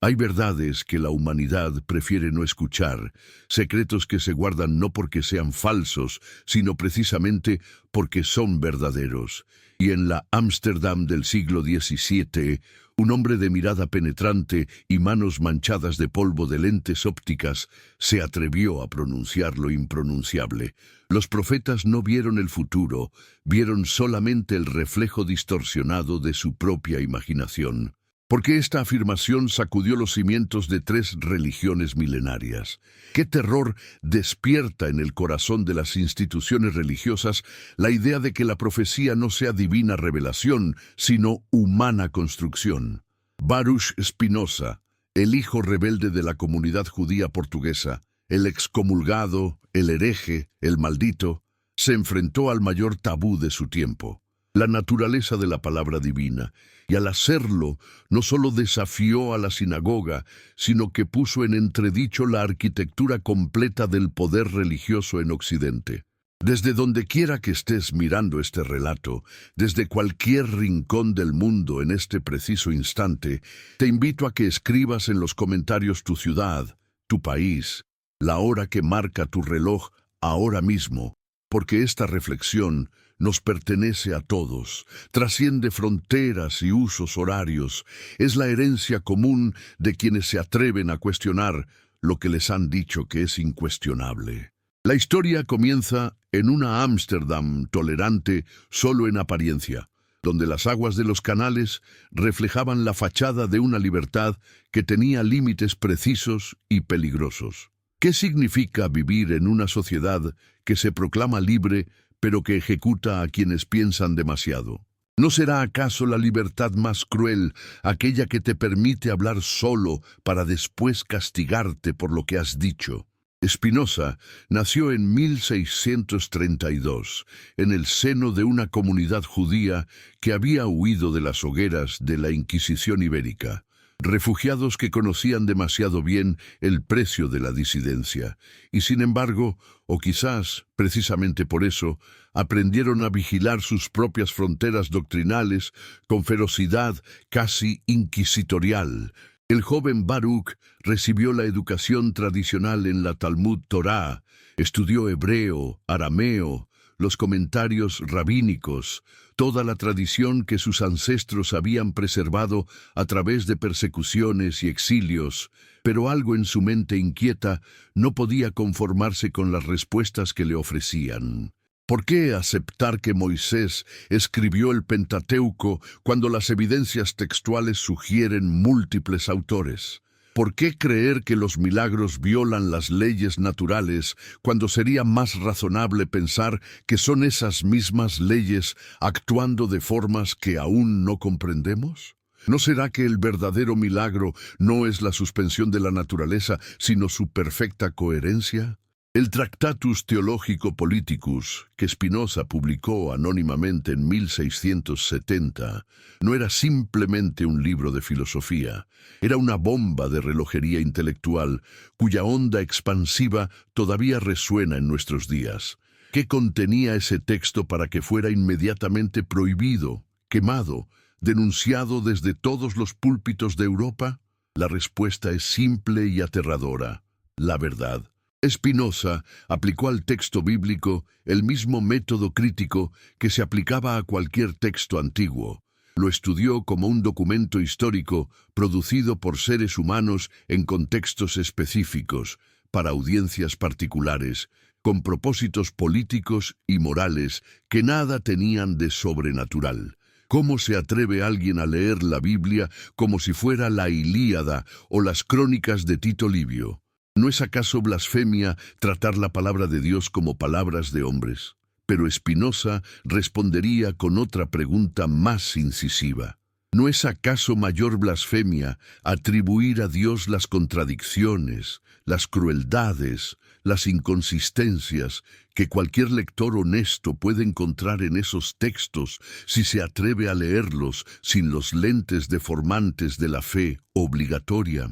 Hay verdades que la humanidad prefiere no escuchar, secretos que se guardan no porque sean falsos, sino precisamente porque son verdaderos. Y en la Ámsterdam del siglo XVII, un hombre de mirada penetrante y manos manchadas de polvo de lentes ópticas se atrevió a pronunciar lo impronunciable. Los profetas no vieron el futuro, vieron solamente el reflejo distorsionado de su propia imaginación. Porque esta afirmación sacudió los cimientos de 3 religiones milenarias. ¿Qué terror despierta en el corazón de las instituciones religiosas la idea de que la profecía no sea divina revelación, sino humana construcción? Baruch Spinoza, el hijo rebelde de la comunidad judía portuguesa, el excomulgado, el hereje, el maldito, se enfrentó al mayor tabú de su tiempo, la naturaleza de la palabra divina, y al hacerlo no solo desafió a la sinagoga, sino que puso en entredicho la arquitectura completa del poder religioso en Occidente. Desde donde quiera que estés mirando este relato, desde cualquier rincón del mundo en este preciso instante, te invito a que escribas en los comentarios tu ciudad, tu país, la hora que marca tu reloj ahora mismo, porque esta reflexión nos pertenece a todos, trasciende fronteras y usos horarios, es la herencia común de quienes se atreven a cuestionar lo que les han dicho que es incuestionable. La historia comienza en una Ámsterdam tolerante solo en apariencia, donde las aguas de los canales reflejaban la fachada de una libertad que tenía límites precisos y peligrosos. ¿Qué significa vivir en una sociedad que se proclama libre, pero que ejecuta a quienes piensan demasiado? ¿No será acaso la libertad más cruel aquella que te permite hablar solo para después castigarte por lo que has dicho? Spinoza nació en 1632, en el seno de una comunidad judía que había huido de las hogueras de la Inquisición ibérica. Refugiados que conocían demasiado bien el precio de la disidencia, y sin embargo, o quizás precisamente por eso, aprendieron a vigilar sus propias fronteras doctrinales con ferocidad casi inquisitorial. El joven Baruch recibió la educación tradicional en la Talmud Torá, estudió hebreo, arameo, los comentarios rabínicos, toda la tradición que sus ancestros habían preservado a través de persecuciones y exilios, pero algo en su mente inquieta no podía conformarse con las respuestas que le ofrecían. ¿Por qué aceptar que Moisés escribió el Pentateuco cuando las evidencias textuales sugieren múltiples autores? ¿Por qué creer que los milagros violan las leyes naturales cuando sería más razonable pensar que son esas mismas leyes actuando de formas que aún no comprendemos? ¿No será que el verdadero milagro no es la suspensión de la naturaleza, sino su perfecta coherencia? El Tractatus Theologico Politicus, que Spinoza publicó anónimamente en 1670, no era simplemente un libro de filosofía, era una bomba de relojería intelectual cuya onda expansiva todavía resuena en nuestros días. ¿Qué contenía ese texto para que fuera inmediatamente prohibido, quemado, denunciado desde todos los púlpitos de Europa? La respuesta es simple y aterradora: la verdad. Spinoza aplicó al texto bíblico el mismo método crítico que se aplicaba a cualquier texto antiguo. Lo estudió como un documento histórico producido por seres humanos en contextos específicos, para audiencias particulares, con propósitos políticos y morales que nada tenían de sobrenatural. ¿Cómo se atreve alguien a leer la Biblia como si fuera la Ilíada o las Crónicas de Tito Livio? ¿No es acaso blasfemia tratar la palabra de Dios como palabras de hombres? Pero Spinoza respondería con otra pregunta más incisiva. ¿No es acaso mayor blasfemia atribuir a Dios las contradicciones, las crueldades, las inconsistencias que cualquier lector honesto puede encontrar en esos textos si se atreve a leerlos sin los lentes deformantes de la fe obligatoria?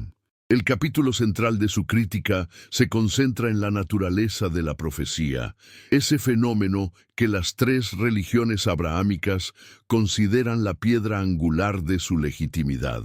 El capítulo central de su crítica se concentra en la naturaleza de la profecía, ese fenómeno que las 3 religiones abrahámicas consideran la piedra angular de su legitimidad.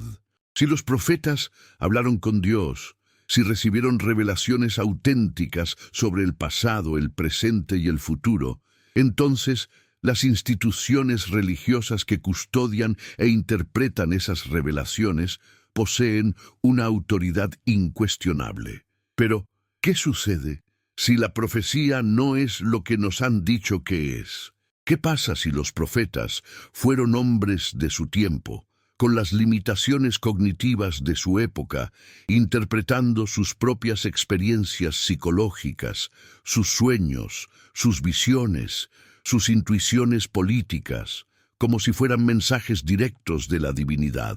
Si los profetas hablaron con Dios, si recibieron revelaciones auténticas sobre el pasado, el presente y el futuro, entonces las instituciones religiosas que custodian e interpretan esas revelaciones poseen una autoridad incuestionable. Pero, ¿qué sucede si la profecía no es lo que nos han dicho que es? ¿Qué pasa si los profetas fueron hombres de su tiempo, con las limitaciones cognitivas de su época, interpretando sus propias experiencias psicológicas, sus sueños, sus visiones, sus intuiciones políticas, como si fueran mensajes directos de la divinidad?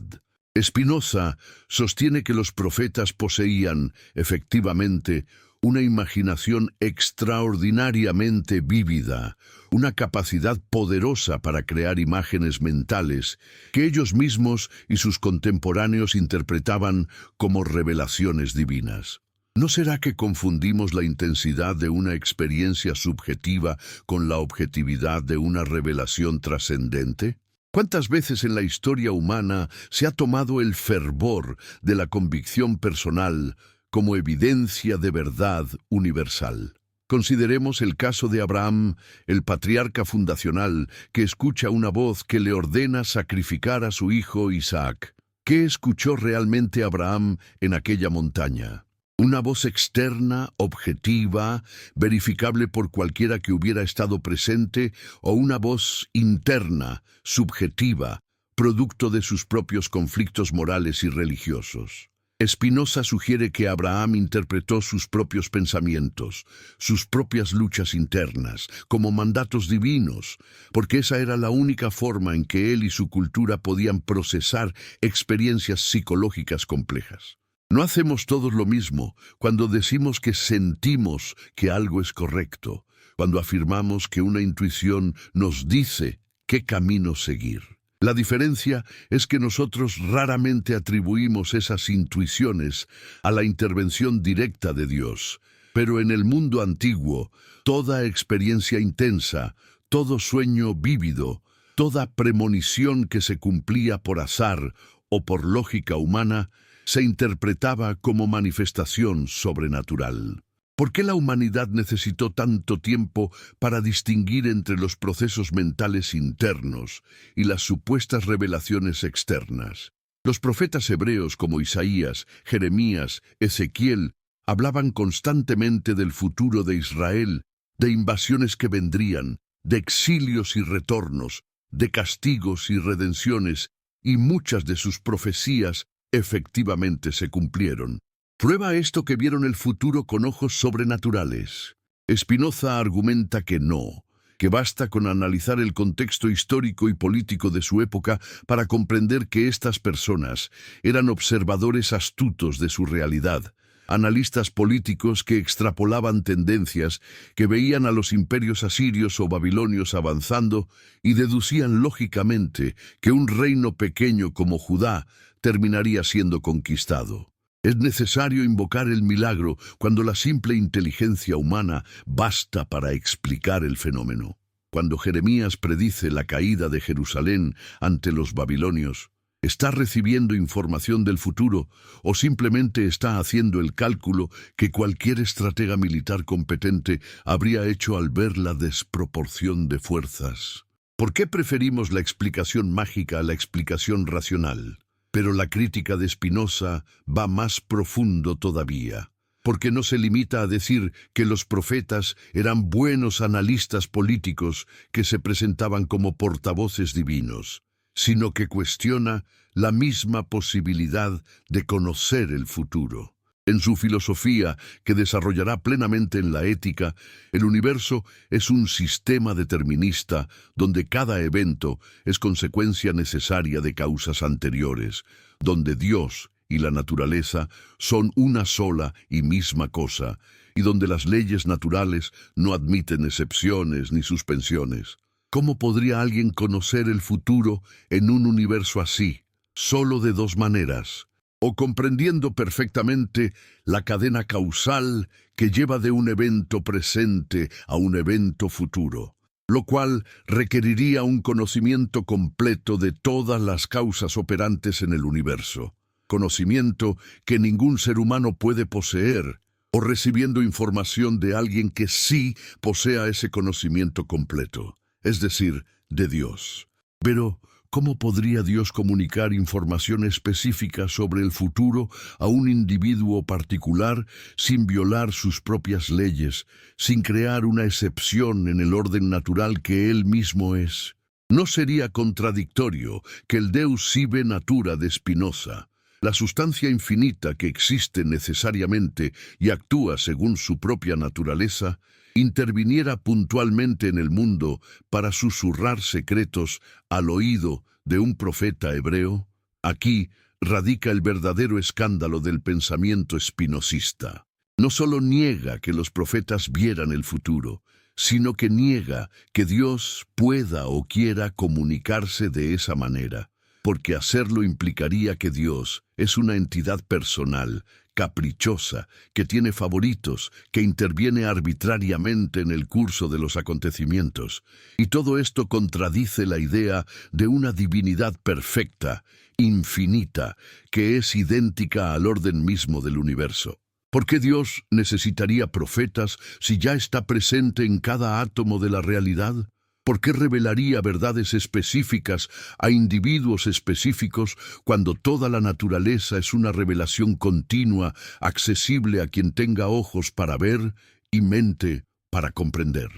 Spinoza sostiene que los profetas poseían, efectivamente, una imaginación extraordinariamente vívida, una capacidad poderosa para crear imágenes mentales que ellos mismos y sus contemporáneos interpretaban como revelaciones divinas. ¿No será que confundimos la intensidad de una experiencia subjetiva con la objetividad de una revelación trascendente? ¿Cuántas veces en la historia humana se ha tomado el fervor de la convicción personal como evidencia de verdad universal? Consideremos el caso de Abraham, el patriarca fundacional, que escucha una voz que le ordena sacrificar a su hijo Isaac. ¿Qué escuchó realmente Abraham en aquella montaña? Una voz externa, objetiva, verificable por cualquiera que hubiera estado presente, o una voz interna, subjetiva, producto de sus propios conflictos morales y religiosos. Spinoza sugiere que Abraham interpretó sus propios pensamientos, sus propias luchas internas, como mandatos divinos, porque esa era la única forma en que él y su cultura podían procesar experiencias psicológicas complejas. ¿No hacemos todos lo mismo cuando decimos que sentimos que algo es correcto, cuando afirmamos que una intuición nos dice qué camino seguir? La diferencia es que nosotros raramente atribuimos esas intuiciones a la intervención directa de Dios, pero en el mundo antiguo, toda experiencia intensa, todo sueño vívido, toda premonición que se cumplía por azar o por lógica humana, se interpretaba como manifestación sobrenatural. ¿Por qué la humanidad necesitó tanto tiempo para distinguir entre los procesos mentales internos y las supuestas revelaciones externas? Los profetas hebreos como Isaías, Jeremías, Ezequiel, hablaban constantemente del futuro de Israel, de invasiones que vendrían, de exilios y retornos, de castigos y redenciones, y muchas de sus profecías efectivamente se cumplieron. Prueba esto que vieron el futuro con ojos sobrenaturales. Spinoza argumenta que no, que basta con analizar el contexto histórico y político de su época para comprender que estas personas eran observadores astutos de su realidad, analistas políticos que extrapolaban tendencias, que veían a los imperios asirios o babilonios avanzando y deducían lógicamente que un reino pequeño como Judá terminaría siendo conquistado. Es necesario invocar el milagro cuando la simple inteligencia humana basta para explicar el fenómeno. Cuando Jeremías predice la caída de Jerusalén ante los babilonios, ¿está recibiendo información del futuro o simplemente está haciendo el cálculo que cualquier estratega militar competente habría hecho al ver la desproporción de fuerzas? ¿Por qué preferimos la explicación mágica a la explicación racional? Pero la crítica de Spinoza va más profundo todavía, porque no se limita a decir que los profetas eran buenos analistas políticos que se presentaban como portavoces divinos, sino que cuestiona la misma posibilidad de conocer el futuro. En su filosofía, que desarrollará plenamente en la ética, el universo es un sistema determinista donde cada evento es consecuencia necesaria de causas anteriores, donde Dios y la naturaleza son una sola y misma cosa, y donde las leyes naturales no admiten excepciones ni suspensiones. ¿Cómo podría alguien conocer el futuro en un universo así? Solo de dos maneras: o comprendiendo perfectamente la cadena causal que lleva de un evento presente a un evento futuro, lo cual requeriría un conocimiento completo de todas las causas operantes en el universo. conocimiento que ningún ser humano puede poseer, o recibiendo información de alguien que sí posea ese conocimiento completo, es decir, de Dios. Pero, ¿cómo podría Dios comunicar información específica sobre el futuro a un individuo particular sin violar sus propias leyes, sin crear una excepción en el orden natural que Él mismo es? ¿No sería contradictorio que el Deus sive natura de Spinoza, la sustancia infinita que existe necesariamente y actúa según su propia naturaleza, interviniera puntualmente en el mundo para susurrar secretos al oído de un profeta hebreo? Aquí radica el verdadero escándalo del pensamiento espinosista. No solo niega que los profetas vieran el futuro, sino que niega que Dios pueda o quiera comunicarse de esa manera, porque hacerlo implicaría que Dios es una entidad personal, caprichosa, que tiene favoritos, que interviene arbitrariamente en el curso de los acontecimientos. Y todo esto contradice la idea de una divinidad perfecta, infinita, que es idéntica al orden mismo del universo. ¿Por qué Dios necesitaría profetas si ya está presente en cada átomo de la realidad? ¿Por qué revelaría verdades específicas a individuos específicos cuando toda la naturaleza es una revelación continua, accesible a quien tenga ojos para ver y mente para comprender?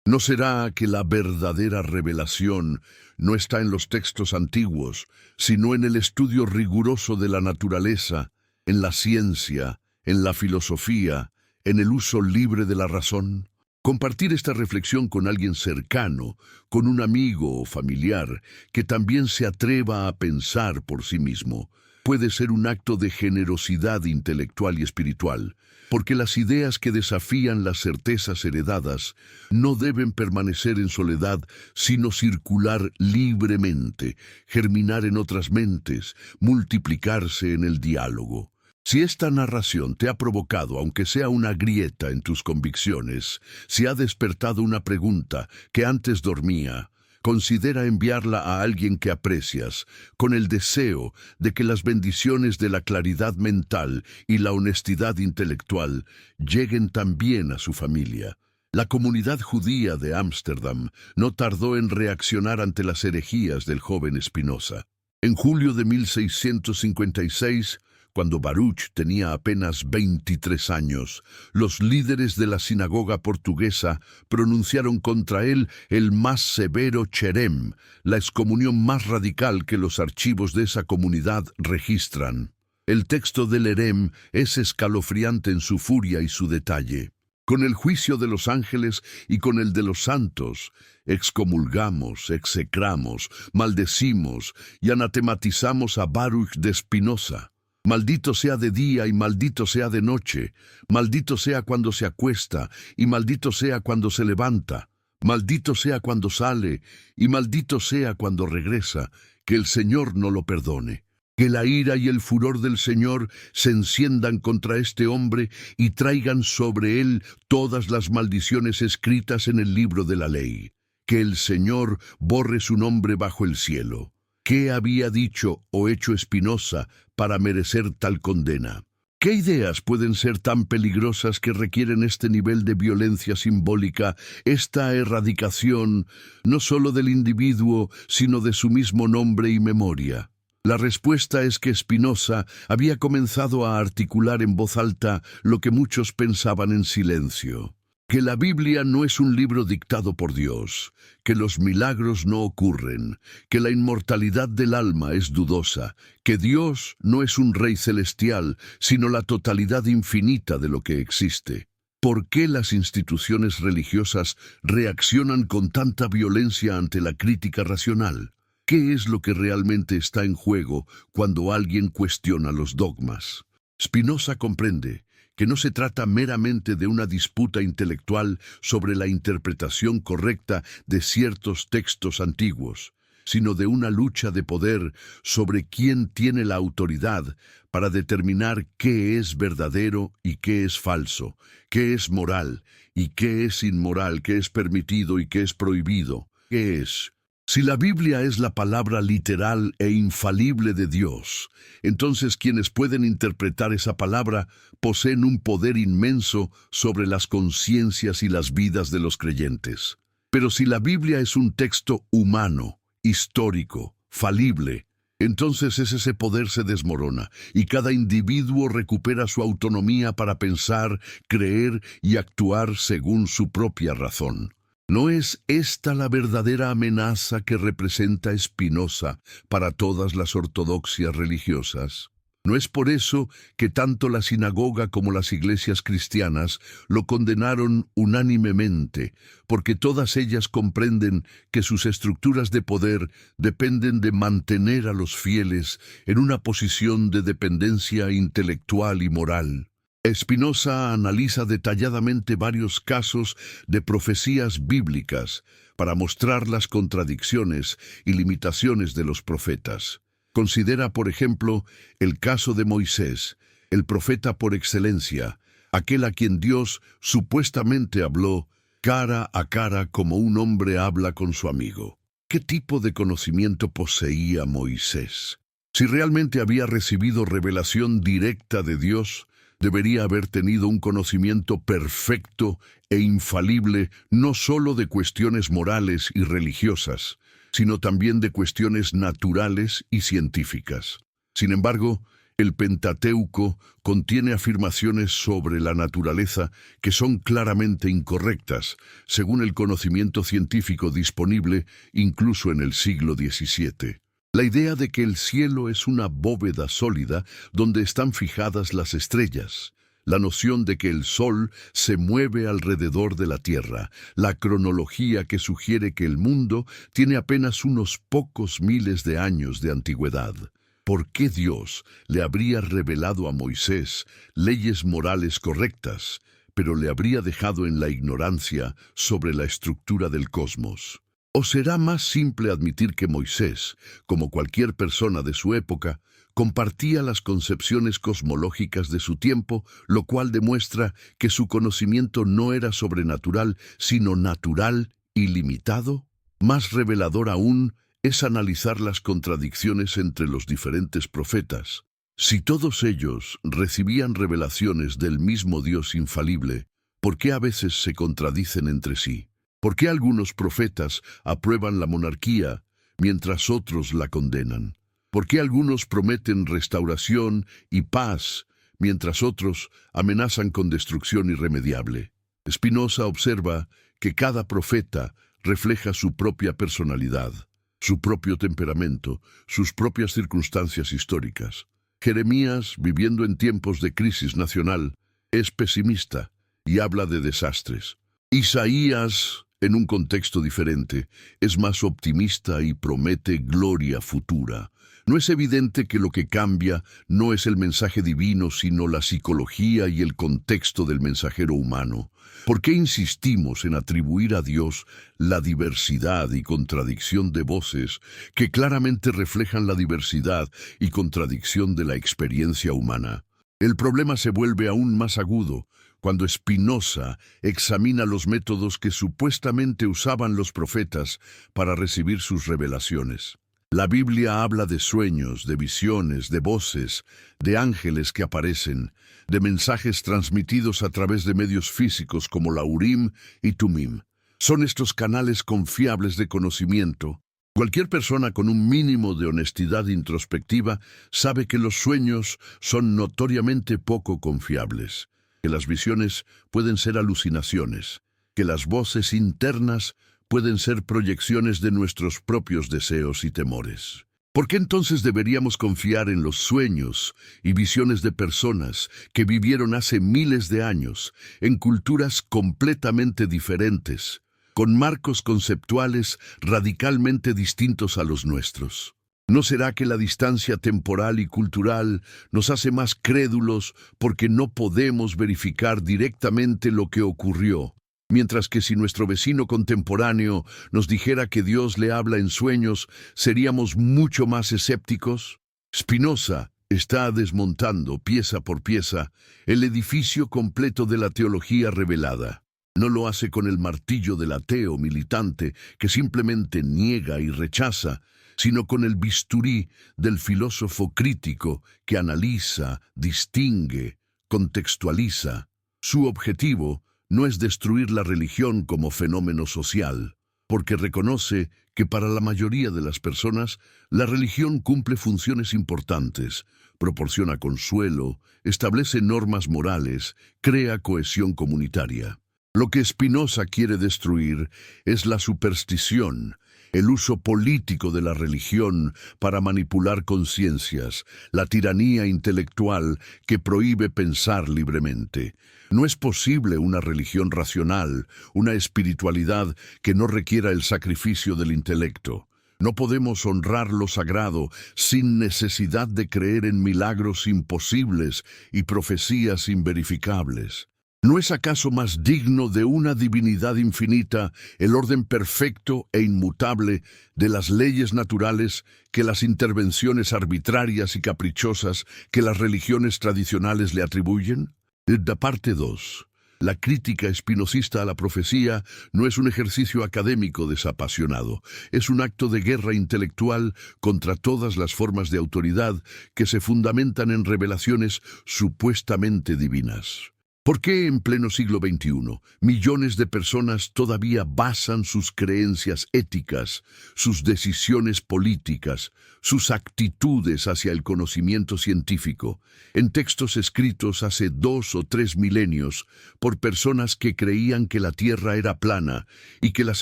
¿No será que la verdadera revelación no está en los textos antiguos, sino en el estudio riguroso de la naturaleza, en la ciencia, en la filosofía, en el uso libre de la razón? Compartir esta reflexión con alguien cercano, con un amigo o familiar que también se atreva a pensar por sí mismo, puede ser un acto de generosidad intelectual y espiritual, porque las ideas que desafían las certezas heredadas no deben permanecer en soledad, sino circular libremente, germinar en otras mentes, multiplicarse en el diálogo. Si esta narración te ha provocado, aunque sea una grieta en tus convicciones, si ha despertado una pregunta que antes dormía, considera enviarla a alguien que aprecias, con el deseo de que las bendiciones de la claridad mental y la honestidad intelectual lleguen también a su familia. La comunidad judía de Ámsterdam no tardó en reaccionar ante las herejías del joven Spinoza. En julio de 1656, cuando Baruch tenía apenas 23 años, los líderes de la sinagoga portuguesa pronunciaron contra él el más severo cherem, la excomunión más radical que los archivos de esa comunidad registran. El texto del herem es escalofriante en su furia y su detalle. Con el juicio de los ángeles y con el de los santos, excomulgamos, execramos, maldecimos y anatematizamos a Baruch de Spinoza. Maldito sea de día y maldito sea de noche, maldito sea cuando se acuesta y maldito sea cuando se levanta, maldito sea cuando sale y maldito sea cuando regresa, que el Señor no lo perdone. Que la ira y el furor del Señor se enciendan contra este hombre y traigan sobre él todas las maldiciones escritas en el libro de la ley. Que el Señor borre su nombre bajo el cielo. ¿Qué había dicho o hecho Spinoza para merecer tal condena? ¿Qué ideas pueden ser tan peligrosas que requieren este nivel de violencia simbólica, esta erradicación no solo del individuo, sino de su mismo nombre y memoria? La respuesta es que Spinoza había comenzado a articular en voz alta lo que muchos pensaban en silencio. Que la Biblia no es un libro dictado por Dios, que los milagros no ocurren, que la inmortalidad del alma es dudosa, que Dios no es un rey celestial, sino la totalidad infinita de lo que existe. ¿Por qué las instituciones religiosas reaccionan con tanta violencia ante la crítica racional? ¿Qué es lo que realmente está en juego cuando alguien cuestiona los dogmas? Spinoza comprende que no se trata meramente de una disputa intelectual sobre la interpretación correcta de ciertos textos antiguos, sino de una lucha de poder sobre quién tiene la autoridad para determinar qué es verdadero y qué es falso, qué es moral y qué es inmoral, qué es permitido y qué es prohibido, qué es Si la Biblia es la palabra literal e infalible de Dios, entonces quienes pueden interpretar esa palabra poseen un poder inmenso sobre las conciencias y las vidas de los creyentes. Pero si la Biblia es un texto humano, histórico, falible, entonces ese poder se desmorona y cada individuo recupera su autonomía para pensar, creer y actuar según su propia razón. ¿No es esta la verdadera amenaza que representa Spinoza para todas las ortodoxias religiosas? ¿No es por eso que tanto la sinagoga como las iglesias cristianas lo condenaron unánimemente, porque todas ellas comprenden que sus estructuras de poder dependen de mantener a los fieles en una posición de dependencia intelectual y moral? Spinoza analiza detalladamente varios casos de profecías bíblicas para mostrar las contradicciones y limitaciones de los profetas. Considera, por ejemplo, el caso de Moisés, el profeta por excelencia, aquel a quien Dios supuestamente habló cara a cara como un hombre habla con su amigo. ¿Qué tipo de conocimiento poseía Moisés? Si realmente había recibido revelación directa de Dios, debería haber tenido un conocimiento perfecto e infalible no solo de cuestiones morales y religiosas, sino también de cuestiones naturales y científicas. Sin embargo, el Pentateuco contiene afirmaciones sobre la naturaleza que son claramente incorrectas, según el conocimiento científico disponible incluso en el siglo XVII. La idea de que el cielo es una bóveda sólida donde están fijadas las estrellas, la noción de que el Sol se mueve alrededor de la Tierra, la cronología que sugiere que el mundo tiene apenas unos pocos miles de años de antigüedad. ¿Por qué Dios le habría revelado a Moisés leyes morales correctas, pero le habría dejado en la ignorancia sobre la estructura del cosmos? ¿O será más simple admitir que Moisés, como cualquier persona de su época, compartía las concepciones cosmológicas de su tiempo, lo cual demuestra que su conocimiento no era sobrenatural, sino natural y limitado? Más revelador aún es analizar las contradicciones entre los diferentes profetas. Si todos ellos recibían revelaciones del mismo Dios infalible, ¿por qué a veces se contradicen entre sí? ¿Por qué algunos profetas aprueban la monarquía mientras otros la condenan? ¿Por qué algunos prometen restauración y paz mientras otros amenazan con destrucción irremediable? Spinoza observa que cada profeta refleja su propia personalidad, su propio temperamento, sus propias circunstancias históricas. Jeremías, viviendo en tiempos de crisis nacional, es pesimista y habla de desastres. Isaías, en un contexto diferente, es más optimista y promete gloria futura. ¿No es evidente que lo que cambia no es el mensaje divino, sino la psicología y el contexto del mensajero humano? ¿Por qué insistimos en atribuir a Dios la diversidad y contradicción de voces que claramente reflejan la diversidad y contradicción de la experiencia humana? El problema se vuelve aún más agudo cuando Spinoza examina los métodos que supuestamente usaban los profetas para recibir sus revelaciones. La Biblia habla de sueños, de visiones, de voces, de ángeles que aparecen, de mensajes transmitidos a través de medios físicos como la Urim y Tumim. Son estos canales confiables de conocimiento. Cualquier persona con un mínimo de honestidad introspectiva sabe que los sueños son notoriamente poco confiables, que las visiones pueden ser alucinaciones, que las voces internas pueden ser proyecciones de nuestros propios deseos y temores. ¿Por qué entonces deberíamos confiar en los sueños y visiones de personas que vivieron hace miles de años, en culturas completamente diferentes, con marcos conceptuales radicalmente distintos a los nuestros? ¿No será que la distancia temporal y cultural nos hace más crédulos porque no podemos verificar directamente lo que ocurrió? Mientras que si nuestro vecino contemporáneo nos dijera que Dios le habla en sueños, ¿seríamos mucho más escépticos? Spinoza está desmontando pieza por pieza el edificio completo de la teología revelada. No lo hace con el martillo del ateo militante que simplemente niega y rechaza, sino con el bisturí del filósofo crítico que analiza, distingue, contextualiza. Su objetivo no es destruir la religión como fenómeno social, porque reconoce que para la mayoría de las personas la religión cumple funciones importantes, proporciona consuelo, establece normas morales, crea cohesión comunitaria. Lo que Spinoza quiere destruir es la superstición, el uso político de la religión para manipular conciencias, la tiranía intelectual que prohíbe pensar libremente. No es posible una religión racional, una espiritualidad que no requiera el sacrificio del intelecto. No podemos honrar lo sagrado sin necesidad de creer en milagros imposibles y profecías inverificables. ¿No es acaso más digno de una divinidad infinita el orden perfecto e inmutable de las leyes naturales que las intervenciones arbitrarias y caprichosas que las religiones tradicionales le atribuyen? La parte 2. La crítica espinosista a la profecía no es un ejercicio académico desapasionado, es un acto de guerra intelectual contra todas las formas de autoridad que se fundamentan en revelaciones supuestamente divinas. ¿Por qué en pleno siglo XXI millones de personas todavía basan sus creencias éticas, sus decisiones políticas, sus actitudes hacia el conocimiento científico, en textos escritos hace 2 o 3 milenios por personas que creían que la Tierra era plana y que las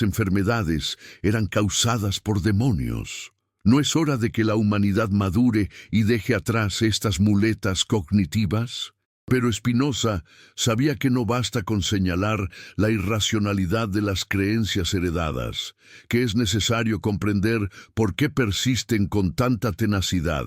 enfermedades eran causadas por demonios? ¿No es hora de que la humanidad madure y deje atrás estas muletas cognitivas? Pero Spinoza sabía que no basta con señalar la irracionalidad de las creencias heredadas, que es necesario comprender por qué persisten con tanta tenacidad,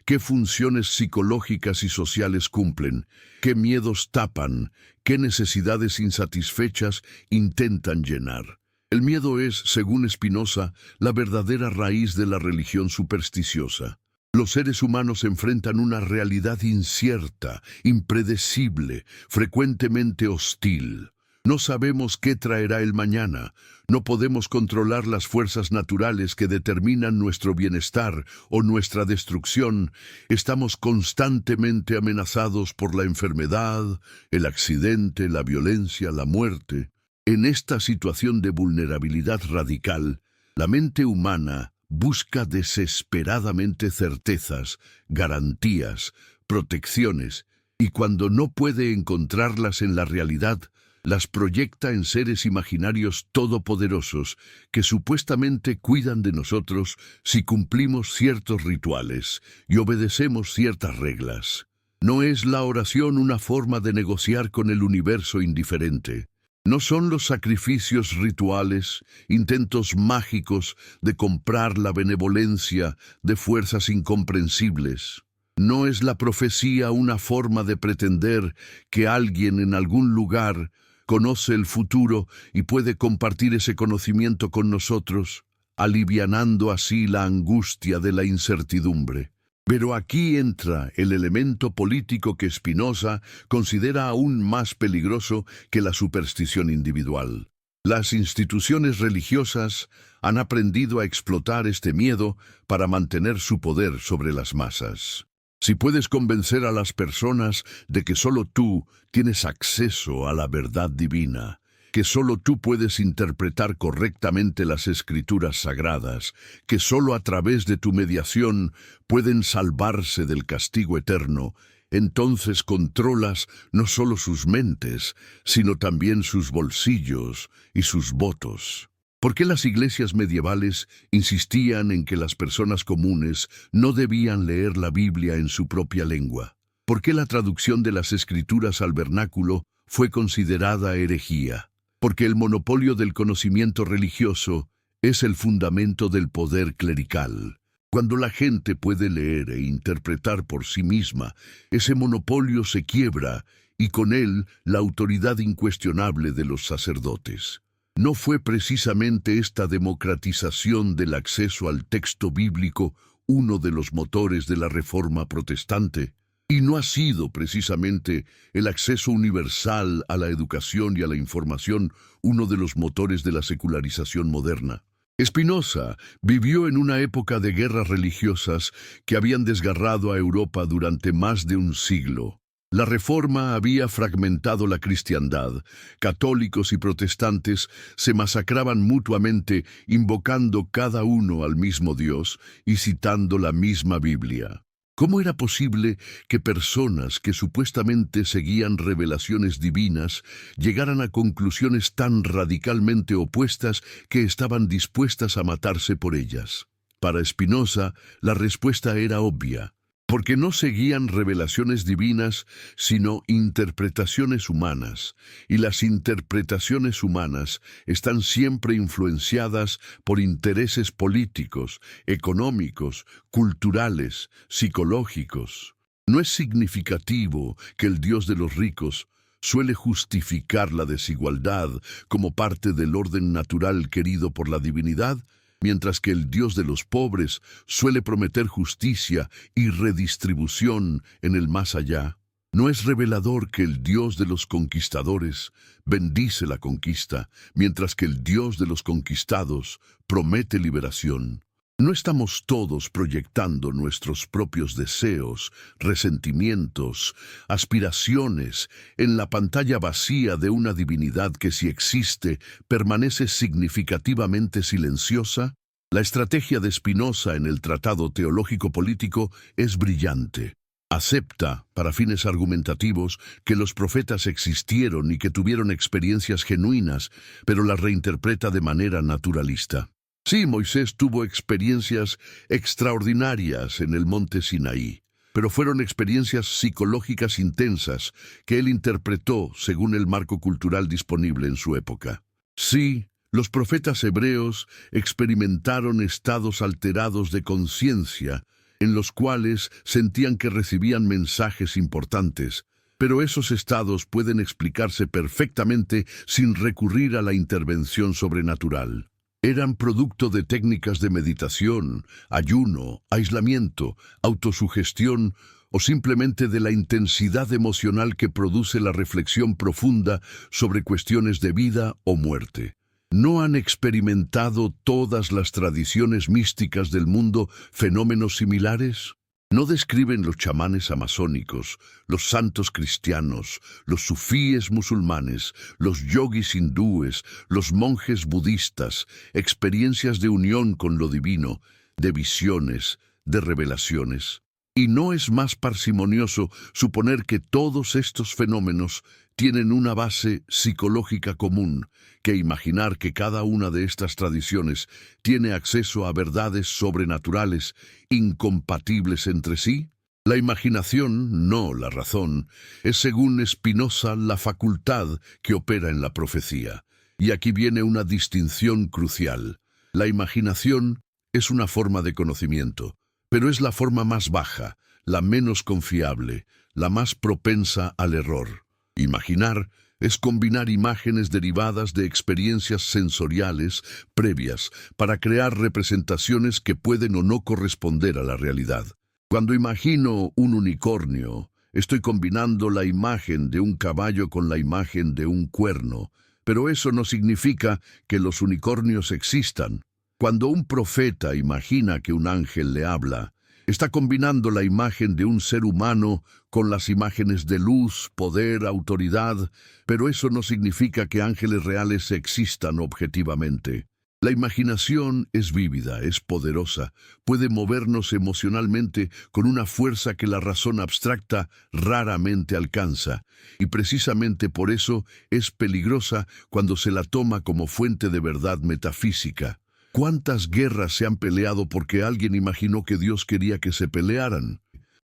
qué funciones psicológicas y sociales cumplen, qué miedos tapan, qué necesidades insatisfechas intentan llenar. El miedo es, según Spinoza, la verdadera raíz de la religión supersticiosa. Los seres humanos enfrentan una realidad incierta, impredecible, frecuentemente hostil. No sabemos qué traerá el mañana. No podemos controlar las fuerzas naturales que determinan nuestro bienestar o nuestra destrucción. Estamos constantemente amenazados por la enfermedad, el accidente, la violencia, la muerte. En esta situación de vulnerabilidad radical, la mente humana busca desesperadamente certezas, garantías, protecciones, y cuando no puede encontrarlas en la realidad, las proyecta en seres imaginarios todopoderosos que supuestamente cuidan de nosotros si cumplimos ciertos rituales y obedecemos ciertas reglas. ¿No es la oración una forma de negociar con el universo indiferente? ¿No son los sacrificios rituales, intentos mágicos de comprar la benevolencia de fuerzas incomprensibles? ¿No es la profecía una forma de pretender que alguien en algún lugar conoce el futuro y puede compartir ese conocimiento con nosotros, alivianando así la angustia de la incertidumbre? Pero aquí entra el elemento político que Spinoza considera aún más peligroso que la superstición individual. Las instituciones religiosas han aprendido a explotar este miedo para mantener su poder sobre las masas. Si puedes convencer a las personas de que solo tú tienes acceso a la verdad divina, que solo tú puedes interpretar correctamente las escrituras sagradas, que solo a través de tu mediación pueden salvarse del castigo eterno, entonces controlas no solo sus mentes, sino también sus bolsillos y sus votos. ¿Por qué las iglesias medievales insistían en que las personas comunes no debían leer la Biblia en su propia lengua? ¿Por qué la traducción de las escrituras al vernáculo fue considerada herejía? Porque el monopolio del conocimiento religioso es el fundamento del poder clerical. Cuando la gente puede leer e interpretar por sí misma, ese monopolio se quiebra y con él la autoridad incuestionable de los sacerdotes. ¿No fue precisamente esta democratización del acceso al texto bíblico uno de los motores de la Reforma protestante? Y no ha sido precisamente el acceso universal a la educación y a la información uno de los motores de la secularización moderna. Spinoza vivió en una época de guerras religiosas que habían desgarrado a Europa durante más de un siglo. La Reforma había fragmentado la cristiandad. Católicos y protestantes se masacraban mutuamente, invocando cada uno al mismo Dios y citando la misma Biblia. ¿Cómo era posible que personas que supuestamente seguían revelaciones divinas llegaran a conclusiones tan radicalmente opuestas que estaban dispuestas a matarse por ellas? Para Spinoza, la respuesta era obvia. Porque no seguían revelaciones divinas, sino interpretaciones humanas, y las interpretaciones humanas están siempre influenciadas por intereses políticos, económicos, culturales, psicológicos. No es significativo que el Dios de los ricos suele justificar la desigualdad como parte del orden natural querido por la divinidad, mientras que el Dios de los pobres suele prometer justicia y redistribución en el más allá. ¿No es revelador que el Dios de los conquistadores bendice la conquista, mientras que el Dios de los conquistados promete liberación? ¿No estamos todos proyectando nuestros propios deseos, resentimientos, aspiraciones en la pantalla vacía de una divinidad que, si existe, permanece significativamente silenciosa? La estrategia de Spinoza en el Tratado Teológico Político es brillante. Acepta, para fines argumentativos, que los profetas existieron y que tuvieron experiencias genuinas, pero las reinterpreta de manera naturalista. Sí, Moisés tuvo experiencias extraordinarias en el monte Sinaí, pero fueron experiencias psicológicas intensas que él interpretó según el marco cultural disponible en su época. Sí, los profetas hebreos experimentaron estados alterados de conciencia en los cuales sentían que recibían mensajes importantes, pero esos estados pueden explicarse perfectamente sin recurrir a la intervención sobrenatural. Eran producto de técnicas de meditación, ayuno, aislamiento, autosugestión o simplemente de la intensidad emocional que produce la reflexión profunda sobre cuestiones de vida o muerte. ¿No han experimentado todas las tradiciones místicas del mundo fenómenos similares? ¿No describen los chamanes amazónicos, los santos cristianos, los sufíes musulmanes, los yogis hindúes, los monjes budistas, experiencias de unión con lo divino, de visiones, de revelaciones? ¿Y no es más parsimonioso suponer que todos estos fenómenos tienen una base psicológica común que imaginar que cada una de estas tradiciones tiene acceso a verdades sobrenaturales incompatibles entre sí? La imaginación, no la razón, es según Spinoza la facultad que opera en la profecía. Y aquí viene una distinción crucial. La imaginación es una forma de conocimiento, pero es la forma más baja, la menos confiable, la más propensa al error. Imaginar es combinar imágenes derivadas de experiencias sensoriales previas para crear representaciones que pueden o no corresponder a la realidad. Cuando imagino un unicornio, estoy combinando la imagen de un caballo con la imagen de un cuerno, pero eso no significa que los unicornios existan. Cuando un profeta imagina que un ángel le habla, está combinando la imagen de un ser humano con las imágenes de luz, poder, autoridad, pero eso no significa que ángeles reales existan objetivamente. La imaginación es vívida, es poderosa, puede movernos emocionalmente con una fuerza que la razón abstracta raramente alcanza, y precisamente por eso es peligrosa cuando se la toma como fuente de verdad metafísica. ¿Cuántas guerras se han peleado porque alguien imaginó que Dios quería que se pelearan?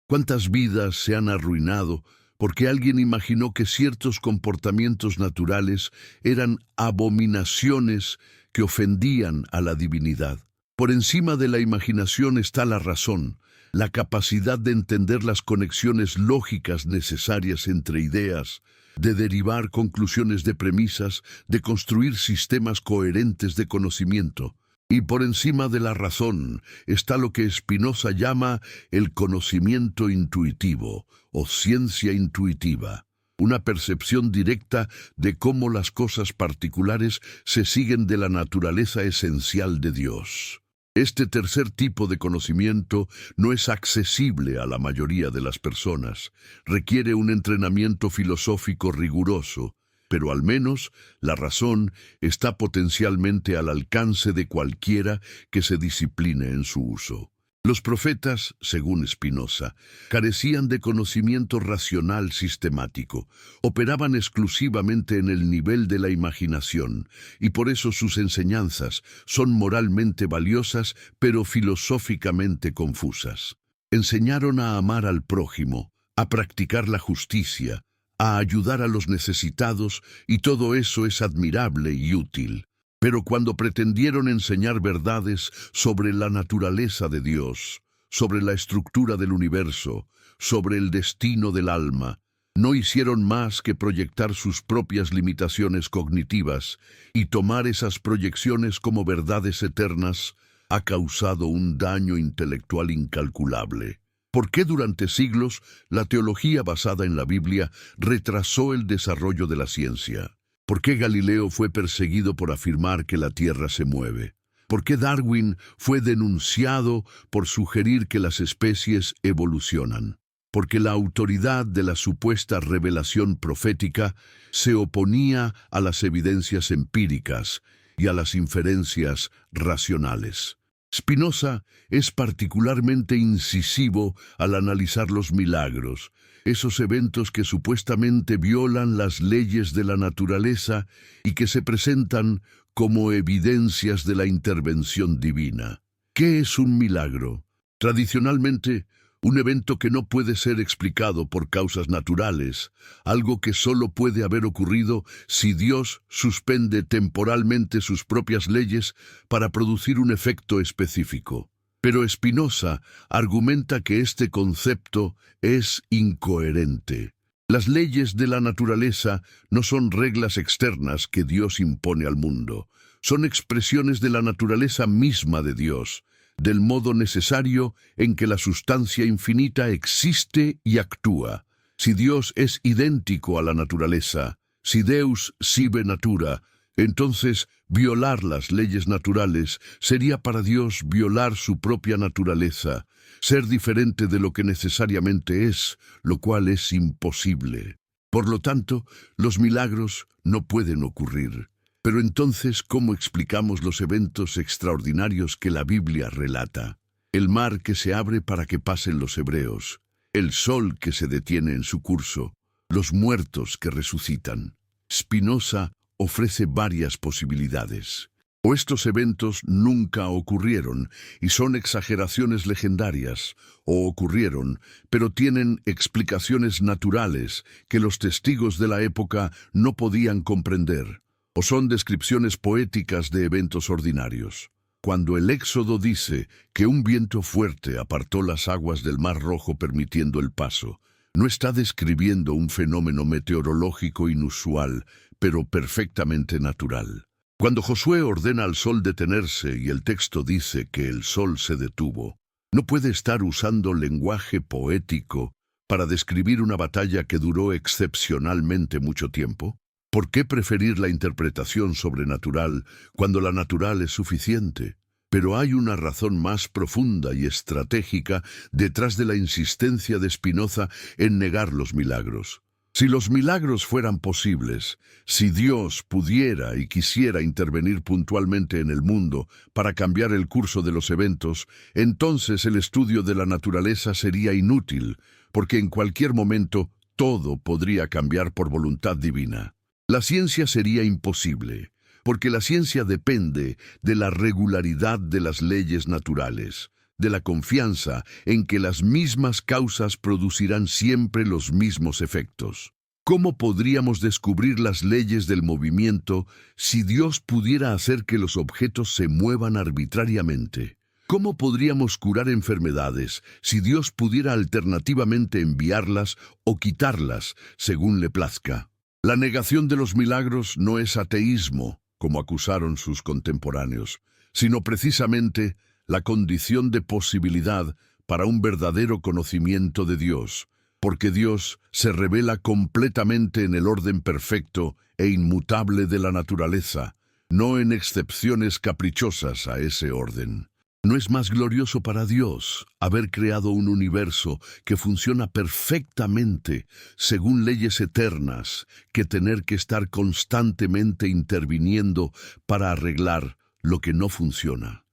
¿Cuántas vidas se han arruinado porque alguien imaginó que ciertos comportamientos naturales eran abominaciones que ofendían a la divinidad? Por encima de la imaginación está la razón, la capacidad de entender las conexiones lógicas necesarias entre ideas, de derivar conclusiones de premisas, de construir sistemas coherentes de conocimiento. Y por encima de la razón está lo que Spinoza llama el conocimiento intuitivo o ciencia intuitiva, una percepción directa de cómo las cosas particulares se siguen de la naturaleza esencial de Dios. Este tercer tipo de conocimiento no es accesible a la mayoría de las personas, requiere un entrenamiento filosófico riguroso, pero al menos la razón está potencialmente al alcance de cualquiera que se discipline en su uso. Los profetas, según Spinoza, carecían de conocimiento racional sistemático, operaban exclusivamente en el nivel de la imaginación, y por eso sus enseñanzas son moralmente valiosas, pero filosóficamente confusas. Enseñaron a amar al prójimo, a practicar la justicia, a ayudar a los necesitados, y todo eso es admirable y útil. Pero cuando pretendieron enseñar verdades sobre la naturaleza de Dios, sobre la estructura del universo, sobre el destino del alma, no hicieron más que proyectar sus propias limitaciones cognitivas, y tomar esas proyecciones como verdades eternas ha causado un daño intelectual incalculable. ¿Por qué durante siglos la teología basada en la Biblia retrasó el desarrollo de la ciencia? ¿Por qué Galileo fue perseguido por afirmar que la Tierra se mueve? ¿Por qué Darwin fue denunciado por sugerir que las especies evolucionan? Porque la autoridad de la supuesta revelación profética se oponía a las evidencias empíricas y a las inferencias racionales. Spinoza es particularmente incisivo al analizar los milagros, esos eventos que supuestamente violan las leyes de la naturaleza y que se presentan como evidencias de la intervención divina. ¿Qué es un milagro? Tradicionalmente, un evento que no puede ser explicado por causas naturales, algo que solo puede haber ocurrido si Dios suspende temporalmente sus propias leyes para producir un efecto específico. Pero Spinoza argumenta que este concepto es incoherente. Las leyes de la naturaleza no son reglas externas que Dios impone al mundo, son expresiones de la naturaleza misma de Dios, del modo necesario en que la sustancia infinita existe y actúa. Si Dios es idéntico a la naturaleza, si Deus sive natura, entonces violar las leyes naturales sería para Dios violar su propia naturaleza, ser diferente de lo que necesariamente es, lo cual es imposible. Por lo tanto, los milagros no pueden ocurrir. Pero entonces, ¿cómo explicamos los eventos extraordinarios que la Biblia relata? El mar que se abre para que pasen los hebreos, el sol que se detiene en su curso, los muertos que resucitan. Spinoza ofrece varias posibilidades. O estos eventos nunca ocurrieron y son exageraciones legendarias, o ocurrieron, pero tienen explicaciones naturales que los testigos de la época no podían comprender, o son descripciones poéticas de eventos ordinarios. Cuando el Éxodo dice que un viento fuerte apartó las aguas del Mar Rojo permitiendo el paso, no está describiendo un fenómeno meteorológico inusual, pero perfectamente natural. Cuando Josué ordena al sol detenerse y el texto dice que el sol se detuvo, no puede estar usando lenguaje poético para describir una batalla que duró excepcionalmente mucho tiempo. ¿Por qué preferir la interpretación sobrenatural cuando la natural es suficiente? Pero hay una razón más profunda y estratégica detrás de la insistencia de Spinoza en negar los milagros. Si los milagros fueran posibles, si Dios pudiera y quisiera intervenir puntualmente en el mundo para cambiar el curso de los eventos, entonces el estudio de la naturaleza sería inútil, porque en cualquier momento todo podría cambiar por voluntad divina. La ciencia sería imposible, porque la ciencia depende de la regularidad de las leyes naturales, de la confianza en que las mismas causas producirán siempre los mismos efectos. ¿Cómo podríamos descubrir las leyes del movimiento si Dios pudiera hacer que los objetos se muevan arbitrariamente? ¿Cómo podríamos curar enfermedades si Dios pudiera alternativamente enviarlas o quitarlas según le plazca? La negación de los milagros no es ateísmo, como acusaron sus contemporáneos, sino precisamente la condición de posibilidad para un verdadero conocimiento de Dios, porque Dios se revela completamente en el orden perfecto e inmutable de la naturaleza, no en excepciones caprichosas a ese orden. ¿No es más glorioso para Dios haber creado un universo que funciona perfectamente según leyes eternas que tener que estar constantemente interviniendo para arreglar lo que no funciona?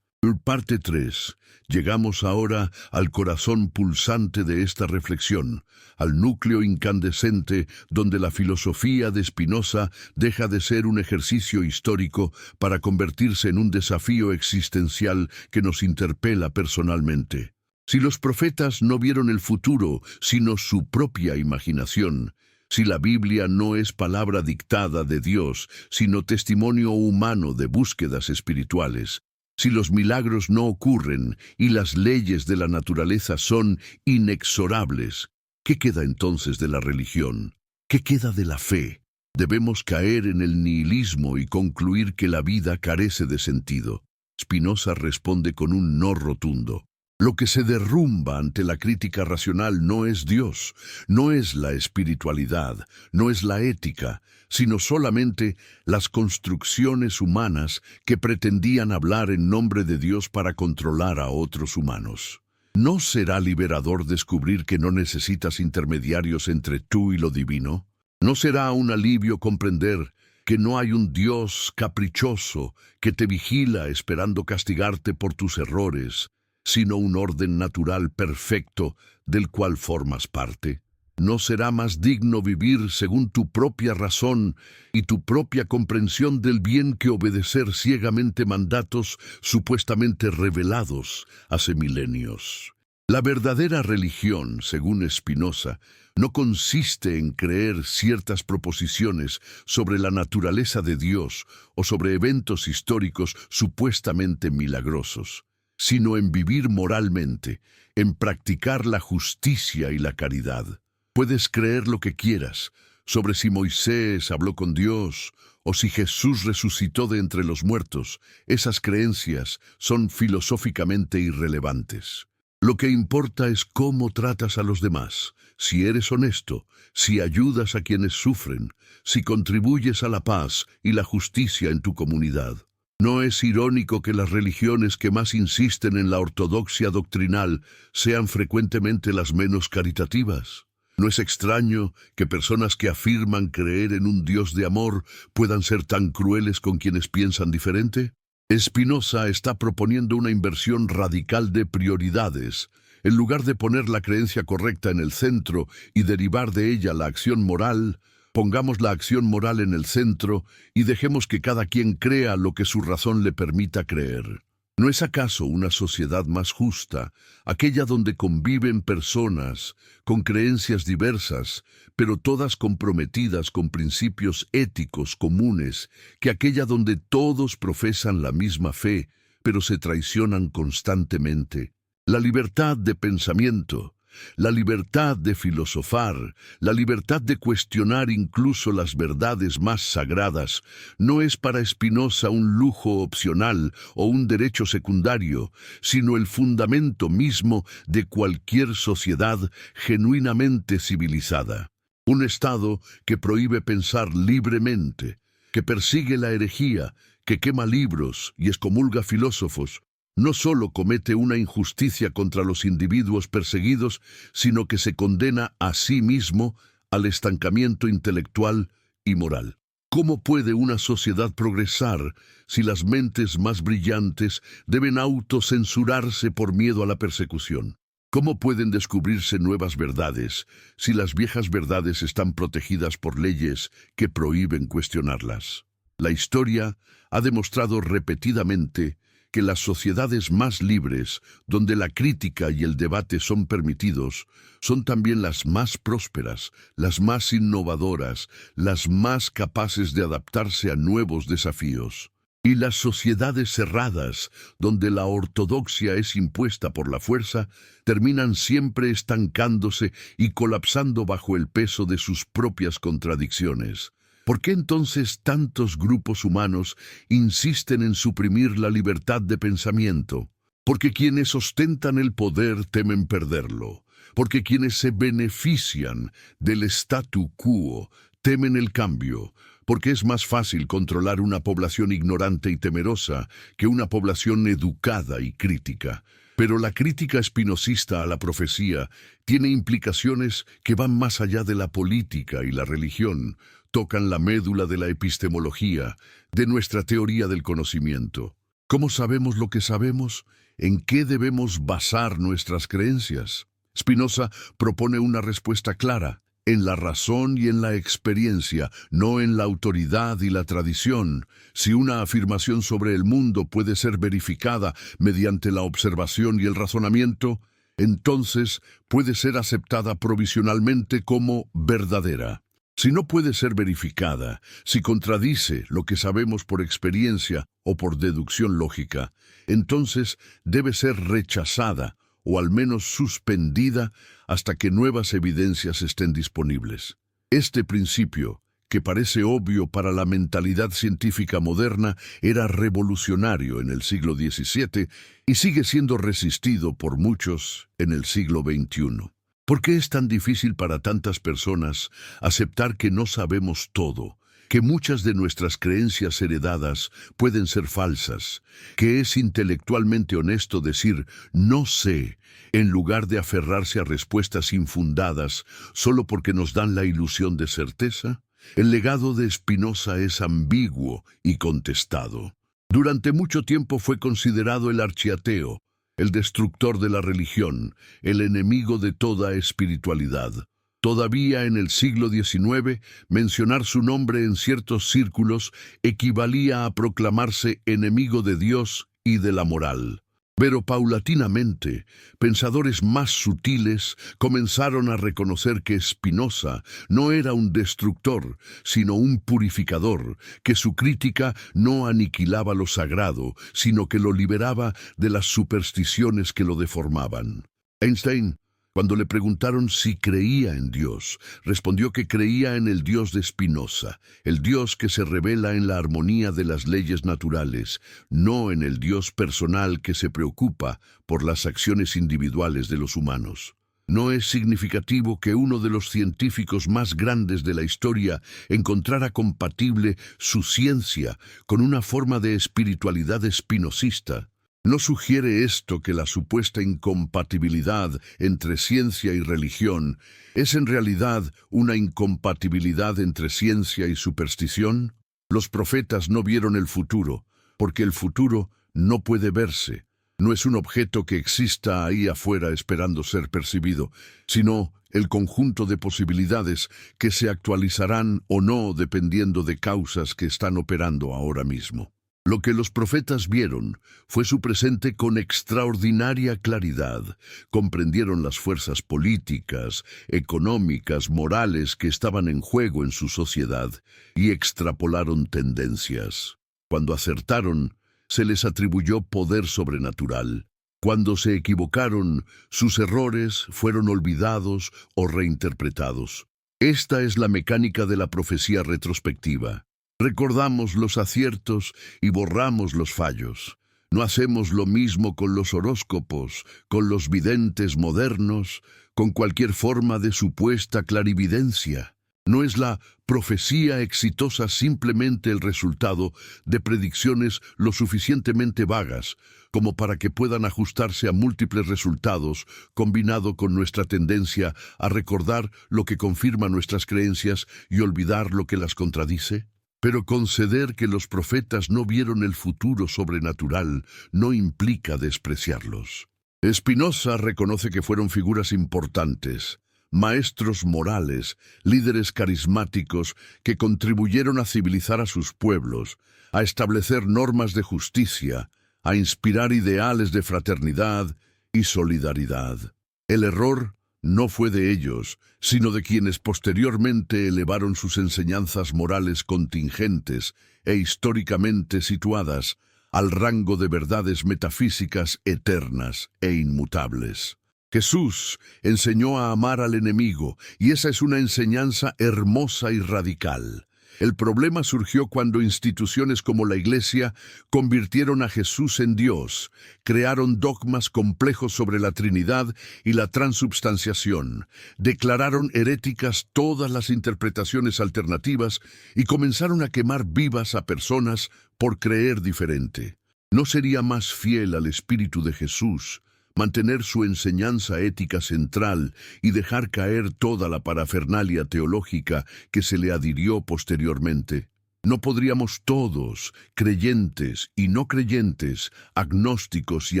Parte 3. Llegamos ahora al corazón pulsante de esta reflexión, al núcleo incandescente donde la filosofía de Spinoza deja de ser un ejercicio histórico para convertirse en un desafío existencial que nos interpela personalmente. Si los profetas no vieron el futuro, sino su propia imaginación, si la Biblia no es palabra dictada de Dios, sino testimonio humano de búsquedas espirituales, si los milagros no ocurren y las leyes de la naturaleza son inexorables, ¿qué queda entonces de la religión? ¿Qué queda de la fe? Debemos caer en el nihilismo y concluir que la vida carece de sentido. Spinoza responde con un no rotundo. Lo que se derrumba ante la crítica racional no es Dios, no es la espiritualidad, no es la ética, sino solamente las construcciones humanas que pretendían hablar en nombre de Dios para controlar a otros humanos. ¿No será liberador descubrir que no necesitas intermediarios entre tú y lo divino? ¿No será un alivio comprender que no hay un Dios caprichoso que te vigila esperando castigarte por tus errores, sino un orden natural perfecto del cual formas parte? ¿No será más digno vivir según tu propia razón y tu propia comprensión del bien que obedecer ciegamente mandatos supuestamente revelados hace milenios? La verdadera religión, según Spinoza, no consiste en creer ciertas proposiciones sobre la naturaleza de Dios o sobre eventos históricos supuestamente milagrosos, sino en vivir moralmente, en practicar la justicia y la caridad. Puedes creer lo que quieras sobre si Moisés habló con Dios o si Jesús resucitó de entre los muertos. Esas creencias son filosóficamente irrelevantes. Lo que importa es cómo tratas a los demás, si eres honesto, si ayudas a quienes sufren, si contribuyes a la paz y la justicia en tu comunidad. ¿No es irónico que las religiones que más insisten en la ortodoxia doctrinal sean frecuentemente las menos caritativas? ¿No es extraño que personas que afirman creer en un Dios de amor puedan ser tan crueles con quienes piensan diferente? Spinoza está proponiendo una inversión radical de prioridades. En lugar de poner la creencia correcta en el centro y derivar de ella la acción moral, pongamos la acción moral en el centro y dejemos que cada quien crea lo que su razón le permita creer. ¿No es acaso una sociedad más justa, aquella donde conviven personas con creencias diversas, pero todas comprometidas con principios éticos comunes, que aquella donde todos profesan la misma fe, pero se traicionan constantemente? La libertad de pensamiento, la libertad de filosofar, la libertad de cuestionar incluso las verdades más sagradas, no es para Spinoza un lujo opcional o un derecho secundario, sino el fundamento mismo de cualquier sociedad genuinamente civilizada. Un Estado que prohíbe pensar libremente, que persigue la herejía, que quema libros y excomulga filósofos, no solo comete una injusticia contra los individuos perseguidos, sino que se condena a sí mismo al estancamiento intelectual y moral. ¿Cómo puede una sociedad progresar si las mentes más brillantes deben autocensurarse por miedo a la persecución? ¿Cómo pueden descubrirse nuevas verdades si las viejas verdades están protegidas por leyes que prohíben cuestionarlas? La historia ha demostrado repetidamente que las sociedades más libres, donde la crítica y el debate son permitidos, son también las más prósperas, las más innovadoras, las más capaces de adaptarse a nuevos desafíos. Y las sociedades cerradas, donde la ortodoxia es impuesta por la fuerza, terminan siempre estancándose y colapsando bajo el peso de sus propias contradicciones. ¿Por qué entonces tantos grupos humanos insisten en suprimir la libertad de pensamiento? Porque quienes ostentan el poder temen perderlo, porque quienes se benefician del statu quo temen el cambio, porque es más fácil controlar una población ignorante y temerosa que una población educada y crítica. Pero la crítica espinosista a la profecía tiene implicaciones que van más allá de la política y la religión, tocan la médula de la epistemología, de nuestra teoría del conocimiento. ¿Cómo sabemos lo que sabemos? ¿En qué debemos basar nuestras creencias? Spinoza propone una respuesta clara: en la razón y en la experiencia, no en la autoridad y la tradición. Si una afirmación sobre el mundo puede ser verificada mediante la observación y el razonamiento, entonces puede ser aceptada provisionalmente como verdadera. Si no puede ser verificada, si contradice lo que sabemos por experiencia o por deducción lógica, entonces debe ser rechazada o al menos suspendida hasta que nuevas evidencias estén disponibles. Este principio, que parece obvio para la mentalidad científica moderna, era revolucionario en el siglo XVII y sigue siendo resistido por muchos en el siglo XXI. ¿Por qué es tan difícil para tantas personas aceptar que no sabemos todo, que muchas de nuestras creencias heredadas pueden ser falsas, que es intelectualmente honesto decir «no sé», en lugar de aferrarse a respuestas infundadas solo porque nos dan la ilusión de certeza? El legado de Spinoza es ambiguo y contestado. Durante mucho tiempo fue considerado el archiateo, el destructor de la religión, el enemigo de toda espiritualidad. Todavía en el siglo XIX, mencionar su nombre en ciertos círculos equivalía a proclamarse enemigo de Dios y de la moral. Pero paulatinamente, pensadores más sutiles comenzaron a reconocer que Spinoza no era un destructor, sino un purificador, que su crítica no aniquilaba lo sagrado, sino que lo liberaba de las supersticiones que lo deformaban. Einstein, cuando le preguntaron si creía en Dios, respondió que creía en el Dios de Spinoza, el Dios que se revela en la armonía de las leyes naturales, no en el Dios personal que se preocupa por las acciones individuales de los humanos. No es significativo que uno de los científicos más grandes de la historia encontrara compatible su ciencia con una forma de espiritualidad espinosista. ¿No sugiere esto que la supuesta incompatibilidad entre ciencia y religión es en realidad una incompatibilidad entre ciencia y superstición? Los profetas no vieron el futuro, porque el futuro no puede verse. No es un objeto que exista ahí afuera esperando ser percibido, sino el conjunto de posibilidades que se actualizarán o no dependiendo de causas que están operando ahora mismo. Lo que los profetas vieron fue su presente con extraordinaria claridad. Comprendieron las fuerzas políticas, económicas, morales que estaban en juego en su sociedad y extrapolaron tendencias. Cuando acertaron, se les atribuyó poder sobrenatural. Cuando se equivocaron, sus errores fueron olvidados o reinterpretados. Esta es la mecánica de la profecía retrospectiva. Recordamos los aciertos y borramos los fallos. No hacemos lo mismo con los horóscopos, con los videntes modernos, con cualquier forma de supuesta clarividencia. ¿No es la profecía exitosa simplemente el resultado de predicciones lo suficientemente vagas como para que puedan ajustarse a múltiples resultados, combinado con nuestra tendencia a recordar lo que confirma nuestras creencias y olvidar lo que las contradice? Pero conceder que los profetas no vieron el futuro sobrenatural no implica despreciarlos. Spinoza reconoce que fueron figuras importantes, maestros morales, líderes carismáticos que contribuyeron a civilizar a sus pueblos, a establecer normas de justicia, a inspirar ideales de fraternidad y solidaridad. El error no fue de ellos, sino de quienes posteriormente elevaron sus enseñanzas morales contingentes e históricamente situadas al rango de verdades metafísicas eternas e inmutables. Jesús enseñó a amar al enemigo, y esa es una enseñanza hermosa y radical. El problema surgió cuando instituciones como la Iglesia convirtieron a Jesús en Dios, crearon dogmas complejos sobre la Trinidad y la transubstanciación, declararon heréticas todas las interpretaciones alternativas y comenzaron a quemar vivas a personas por creer diferente. ¿No sería más fiel al Espíritu de Jesús mantener su enseñanza ética central y dejar caer toda la parafernalia teológica que se le adhirió posteriormente? ¿No podríamos todos, creyentes y no creyentes, agnósticos y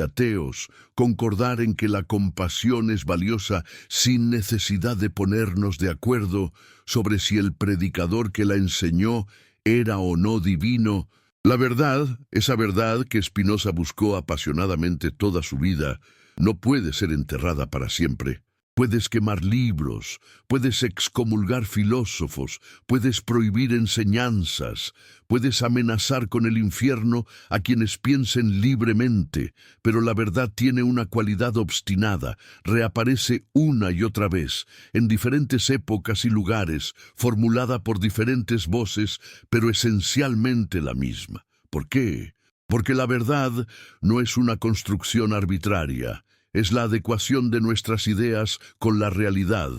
ateos, concordar en que la compasión es valiosa sin necesidad de ponernos de acuerdo sobre si el predicador que la enseñó era o no divino? La verdad, esa verdad que Spinoza buscó apasionadamente toda su vida, no puede ser enterrada para siempre. Puedes quemar libros, puedes excomulgar filósofos, puedes prohibir enseñanzas, puedes amenazar con el infierno a quienes piensen libremente, pero la verdad tiene una cualidad obstinada, reaparece una y otra vez, en diferentes épocas y lugares, formulada por diferentes voces, pero esencialmente la misma. ¿Por qué? Porque la verdad no es una construcción arbitraria, es la adecuación de nuestras ideas con la realidad,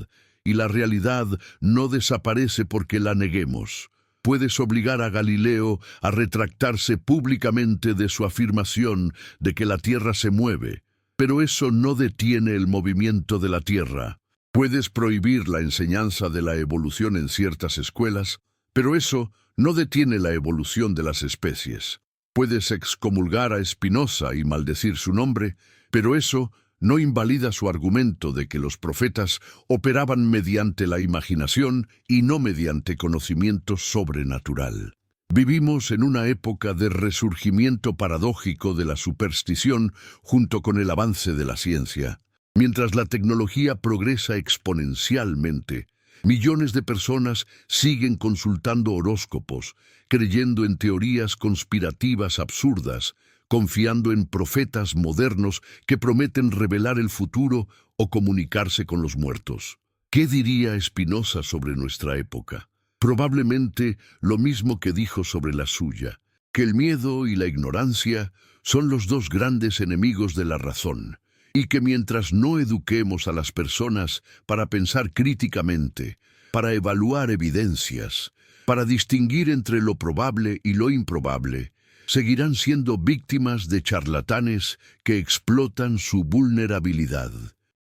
y la realidad no desaparece porque la neguemos. Puedes obligar a Galileo a retractarse públicamente de su afirmación de que la Tierra se mueve, pero eso no detiene el movimiento de la Tierra. Puedes prohibir la enseñanza de la evolución en ciertas escuelas, pero eso no detiene la evolución de las especies. Puedes excomulgar a Spinoza y maldecir su nombre, pero eso no invalida su argumento de que los profetas operaban mediante la imaginación y no mediante conocimiento sobrenatural. Vivimos en una época de resurgimiento paradójico de la superstición junto con el avance de la ciencia. Mientras la tecnología progresa exponencialmente, millones de personas siguen consultando horóscopos, creyendo en teorías conspirativas absurdas, confiando en profetas modernos que prometen revelar el futuro o comunicarse con los muertos. ¿Qué diría Spinoza sobre nuestra época? Probablemente lo mismo que dijo sobre la suya, que el miedo y la ignorancia son los dos grandes enemigos de la razón, y que mientras no eduquemos a las personas para pensar críticamente, para evaluar evidencias, para distinguir entre lo probable y lo improbable, seguirán siendo víctimas de charlatanes que explotan su vulnerabilidad.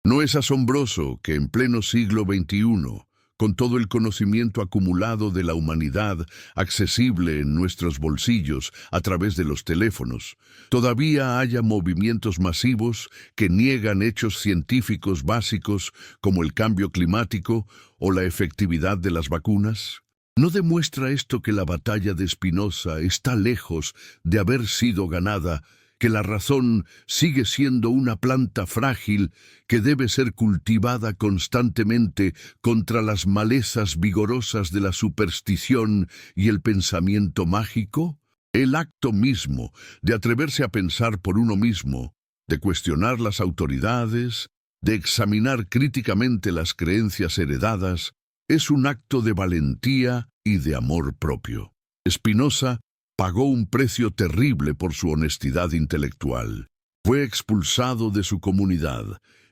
No es asombroso que en pleno siglo XXI, con todo el conocimiento acumulado de la humanidad accesible en nuestros bolsillos a través de los teléfonos, todavía haya movimientos masivos que niegan hechos científicos básicos como el cambio climático o la efectividad de las vacunas. ¿No demuestra esto que la batalla de Spinoza está lejos de haber sido ganada, que la razón sigue siendo una planta frágil que debe ser cultivada constantemente contra las malezas vigorosas de la superstición y el pensamiento mágico? El acto mismo de atreverse a pensar por uno mismo, de cuestionar las autoridades, de examinar críticamente las creencias heredadas, es un acto de valentía y de amor propio. Spinoza pagó un precio terrible por su honestidad intelectual. Fue expulsado de su comunidad.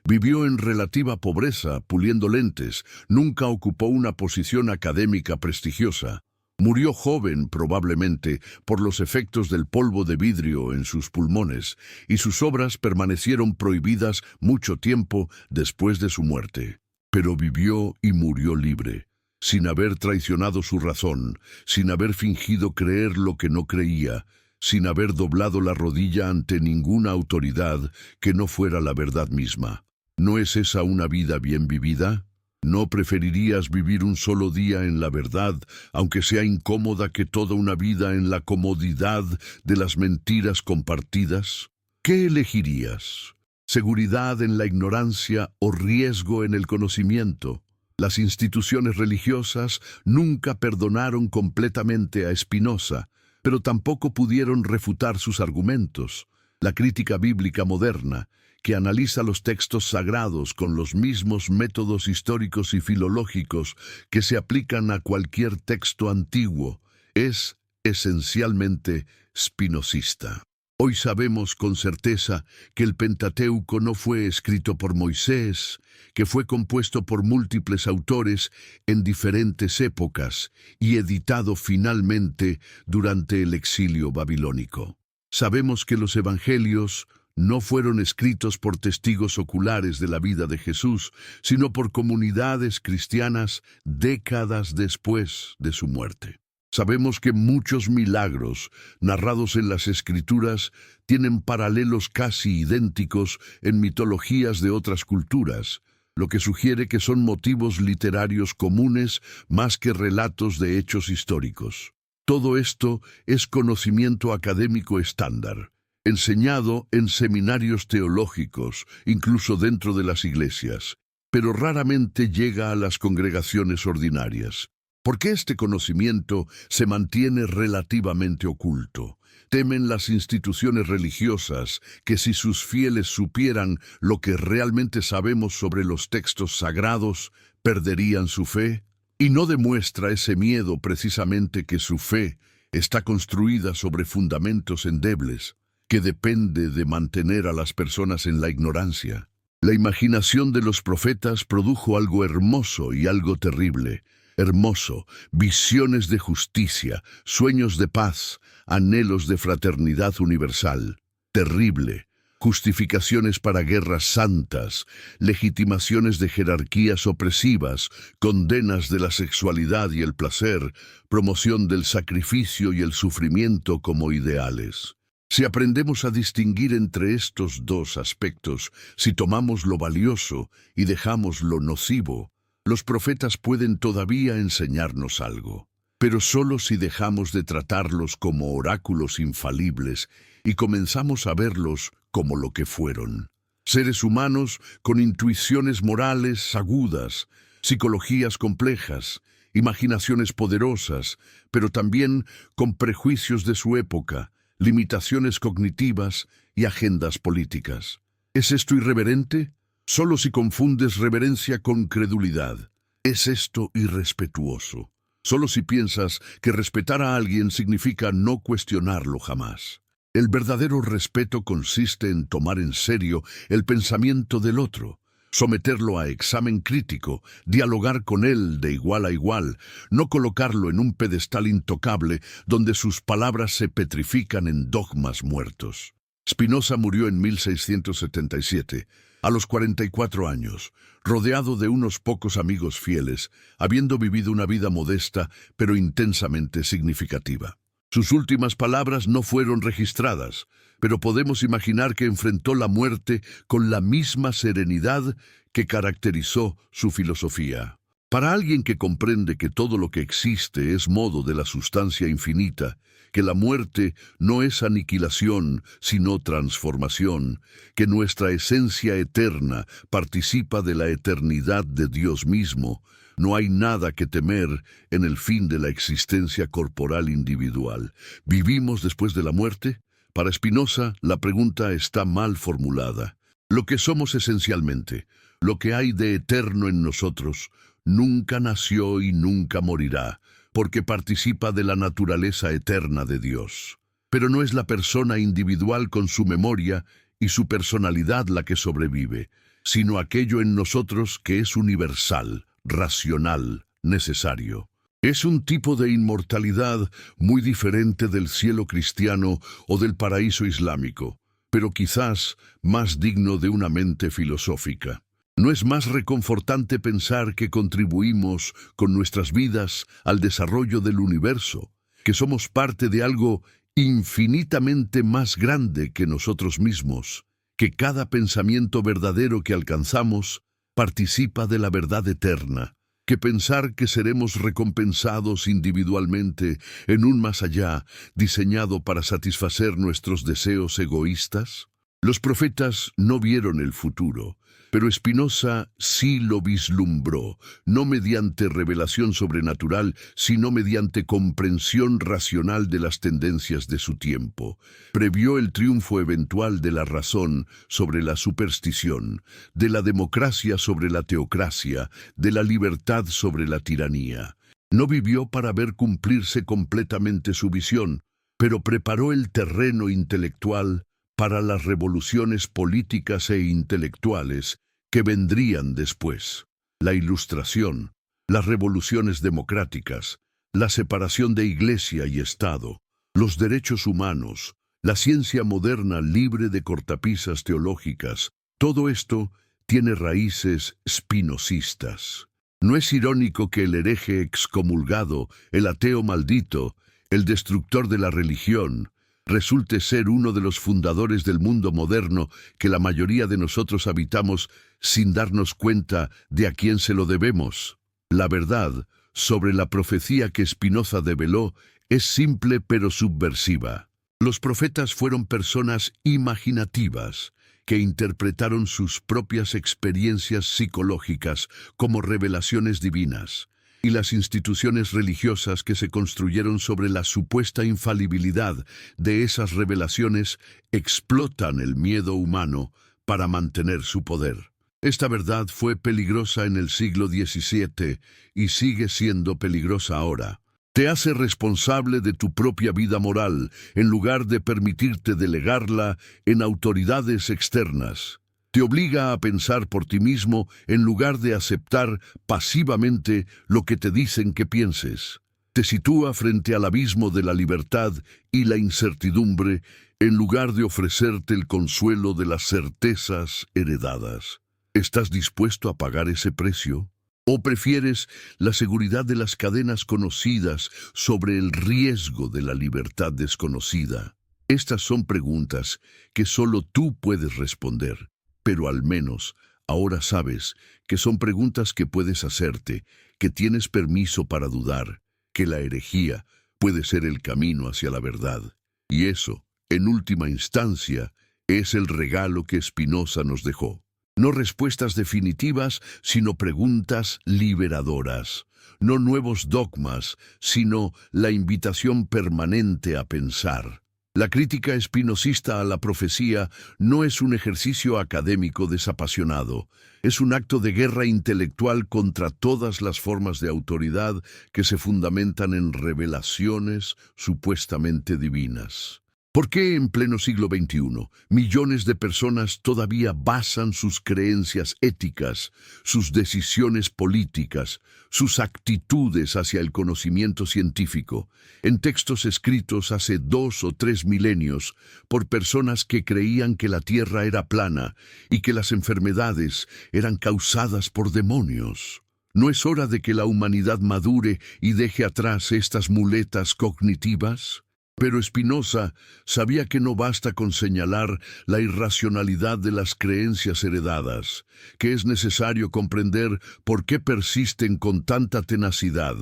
Vivió en relativa pobreza, puliendo lentes. Nunca ocupó una posición académica prestigiosa. Murió joven, probablemente, por los efectos del polvo de vidrio en sus pulmones, y sus obras permanecieron prohibidas mucho tiempo después de su muerte. Pero vivió y murió libre, sin haber traicionado su razón, sin haber fingido creer lo que no creía, sin haber doblado la rodilla ante ninguna autoridad que no fuera la verdad misma. ¿No es esa una vida bien vivida? ¿No preferirías vivir un solo día en la verdad, aunque sea incómoda, que toda una vida en la comodidad de las mentiras compartidas? ¿Qué elegirías? ¿Seguridad en la ignorancia o riesgo en el conocimiento? Las instituciones religiosas nunca perdonaron completamente a Spinoza, pero tampoco pudieron refutar sus argumentos. La crítica bíblica moderna, que analiza los textos sagrados con los mismos métodos históricos y filológicos que se aplican a cualquier texto antiguo. Es esencialmente spinozista. Hoy sabemos con certeza que el Pentateuco no fue escrito por Moisés, que fue compuesto por múltiples autores en diferentes épocas y editado finalmente durante el exilio babilónico. Sabemos que los evangelios no fueron escritos por testigos oculares de la vida de Jesús, sino por comunidades cristianas décadas después de su muerte. Sabemos que muchos milagros narrados en las Escrituras tienen paralelos casi idénticos en mitologías de otras culturas, lo que sugiere que son motivos literarios comunes más que relatos de hechos históricos. Todo esto es conocimiento académico estándar, enseñado en seminarios teológicos, incluso dentro de las iglesias, pero raramente llega a las congregaciones ordinarias. ¿Por qué este conocimiento se mantiene relativamente oculto? Temen las instituciones religiosas que si sus fieles supieran lo que realmente sabemos sobre los textos sagrados, perderían su fe. Y no demuestra ese miedo precisamente que su fe está construida sobre fundamentos endebles, que depende de mantener a las personas en la ignorancia. La imaginación de los profetas produjo algo hermoso y algo terrible. Hermoso, visiones de justicia, sueños de paz, anhelos de fraternidad universal. Terrible, justificaciones para guerras santas, legitimaciones de jerarquías opresivas, condenas de la sexualidad y el placer, promoción del sacrificio y el sufrimiento como ideales. Si aprendemos a distinguir entre estos dos aspectos, si tomamos lo valioso y dejamos lo nocivo, los profetas pueden todavía enseñarnos algo, pero solo si dejamos de tratarlos como oráculos infalibles y comenzamos a verlos como lo que fueron. Seres humanos con intuiciones morales agudas, psicologías complejas, imaginaciones poderosas, pero también con prejuicios de su época, limitaciones cognitivas y agendas políticas. ¿Es esto irreverente? Solo si confundes reverencia con credulidad. ¿Es esto irrespetuoso? Solo si piensas que respetar a alguien significa no cuestionarlo jamás. El verdadero respeto consiste en tomar en serio el pensamiento del otro, someterlo a examen crítico, dialogar con él de igual a igual, no colocarlo en un pedestal intocable donde sus palabras se petrifican en dogmas muertos. Spinoza murió en 1677. A los 44 años, rodeado de unos pocos amigos fieles, habiendo vivido una vida modesta pero intensamente significativa. Sus últimas palabras no fueron registradas, pero podemos imaginar que enfrentó la muerte con la misma serenidad que caracterizó su filosofía. Para alguien que comprende que todo lo que existe es modo de la sustancia infinita, que la muerte no es aniquilación, sino transformación, que nuestra esencia eterna participa de la eternidad de Dios mismo, no hay nada que temer en el fin de la existencia corporal individual. ¿Vivimos después de la muerte? Para Spinoza, la pregunta está mal formulada. Lo que somos esencialmente, lo que hay de eterno en nosotros, nunca nació y nunca morirá, porque participa de la naturaleza eterna de Dios. Pero no es la persona individual con su memoria y su personalidad la que sobrevive, sino aquello en nosotros que es universal, racional, necesario. Es un tipo de inmortalidad muy diferente del cielo cristiano o del paraíso islámico, pero quizás más digno de una mente filosófica. ¿No es más reconfortante pensar que contribuimos con nuestras vidas al desarrollo del universo, que somos parte de algo infinitamente más grande que nosotros mismos, que cada pensamiento verdadero que alcanzamos participa de la verdad eterna, que pensar que seremos recompensados individualmente en un más allá diseñado para satisfacer nuestros deseos egoístas? Los profetas no vieron el futuro, pero Spinoza sí lo vislumbró, no mediante revelación sobrenatural, sino mediante comprensión racional de las tendencias de su tiempo. Previó el triunfo eventual de la razón sobre la superstición, de la democracia sobre la teocracia, de la libertad sobre la tiranía. No vivió para ver cumplirse completamente su visión, pero preparó el terreno intelectual para las revoluciones políticas e intelectuales que vendrían después. La Ilustración, las revoluciones democráticas, la separación de Iglesia y Estado, los derechos humanos, la ciencia moderna libre de cortapisas teológicas, todo esto tiene raíces spinozistas. No es irónico que el hereje excomulgado, el ateo maldito, el destructor de la religión, resulte ser uno de los fundadores del mundo moderno que la mayoría de nosotros habitamos sin darnos cuenta de a quién se lo debemos. La verdad sobre la profecía que Spinoza develó es simple pero subversiva. Los profetas fueron personas imaginativas que interpretaron sus propias experiencias psicológicas como revelaciones divinas, y las instituciones religiosas que se construyeron sobre la supuesta infalibilidad de esas revelaciones explotan el miedo humano para mantener su poder. Esta verdad fue peligrosa en el siglo XVII y sigue siendo peligrosa ahora. Te hace responsable de tu propia vida moral en lugar de permitirte delegarla en autoridades externas. Te obliga a pensar por ti mismo en lugar de aceptar pasivamente lo que te dicen que pienses. Te sitúa frente al abismo de la libertad y la incertidumbre en lugar de ofrecerte el consuelo de las certezas heredadas. ¿Estás dispuesto a pagar ese precio? ¿O prefieres la seguridad de las cadenas conocidas sobre el riesgo de la libertad desconocida? Estas son preguntas que solo tú puedes responder. Pero al menos ahora sabes que son preguntas que puedes hacerte, que tienes permiso para dudar, que la herejía puede ser el camino hacia la verdad. Y eso, en última instancia, es el regalo que Spinoza nos dejó. No respuestas definitivas, sino preguntas liberadoras. No nuevos dogmas, sino la invitación permanente a pensar. La crítica espinosista a la profecía no es un ejercicio académico desapasionado, es un acto de guerra intelectual contra todas las formas de autoridad que se fundamentan en revelaciones supuestamente divinas. ¿Por qué en pleno siglo XXI millones de personas todavía basan sus creencias éticas, sus decisiones políticas, sus actitudes hacia el conocimiento científico, en textos escritos hace 2 o 3 milenios por personas que creían que la Tierra era plana y que las enfermedades eran causadas por demonios? ¿No es hora de que la humanidad madure y deje atrás estas muletas cognitivas? Pero Spinoza sabía que no basta con señalar la irracionalidad de las creencias heredadas, que es necesario comprender por qué persisten con tanta tenacidad,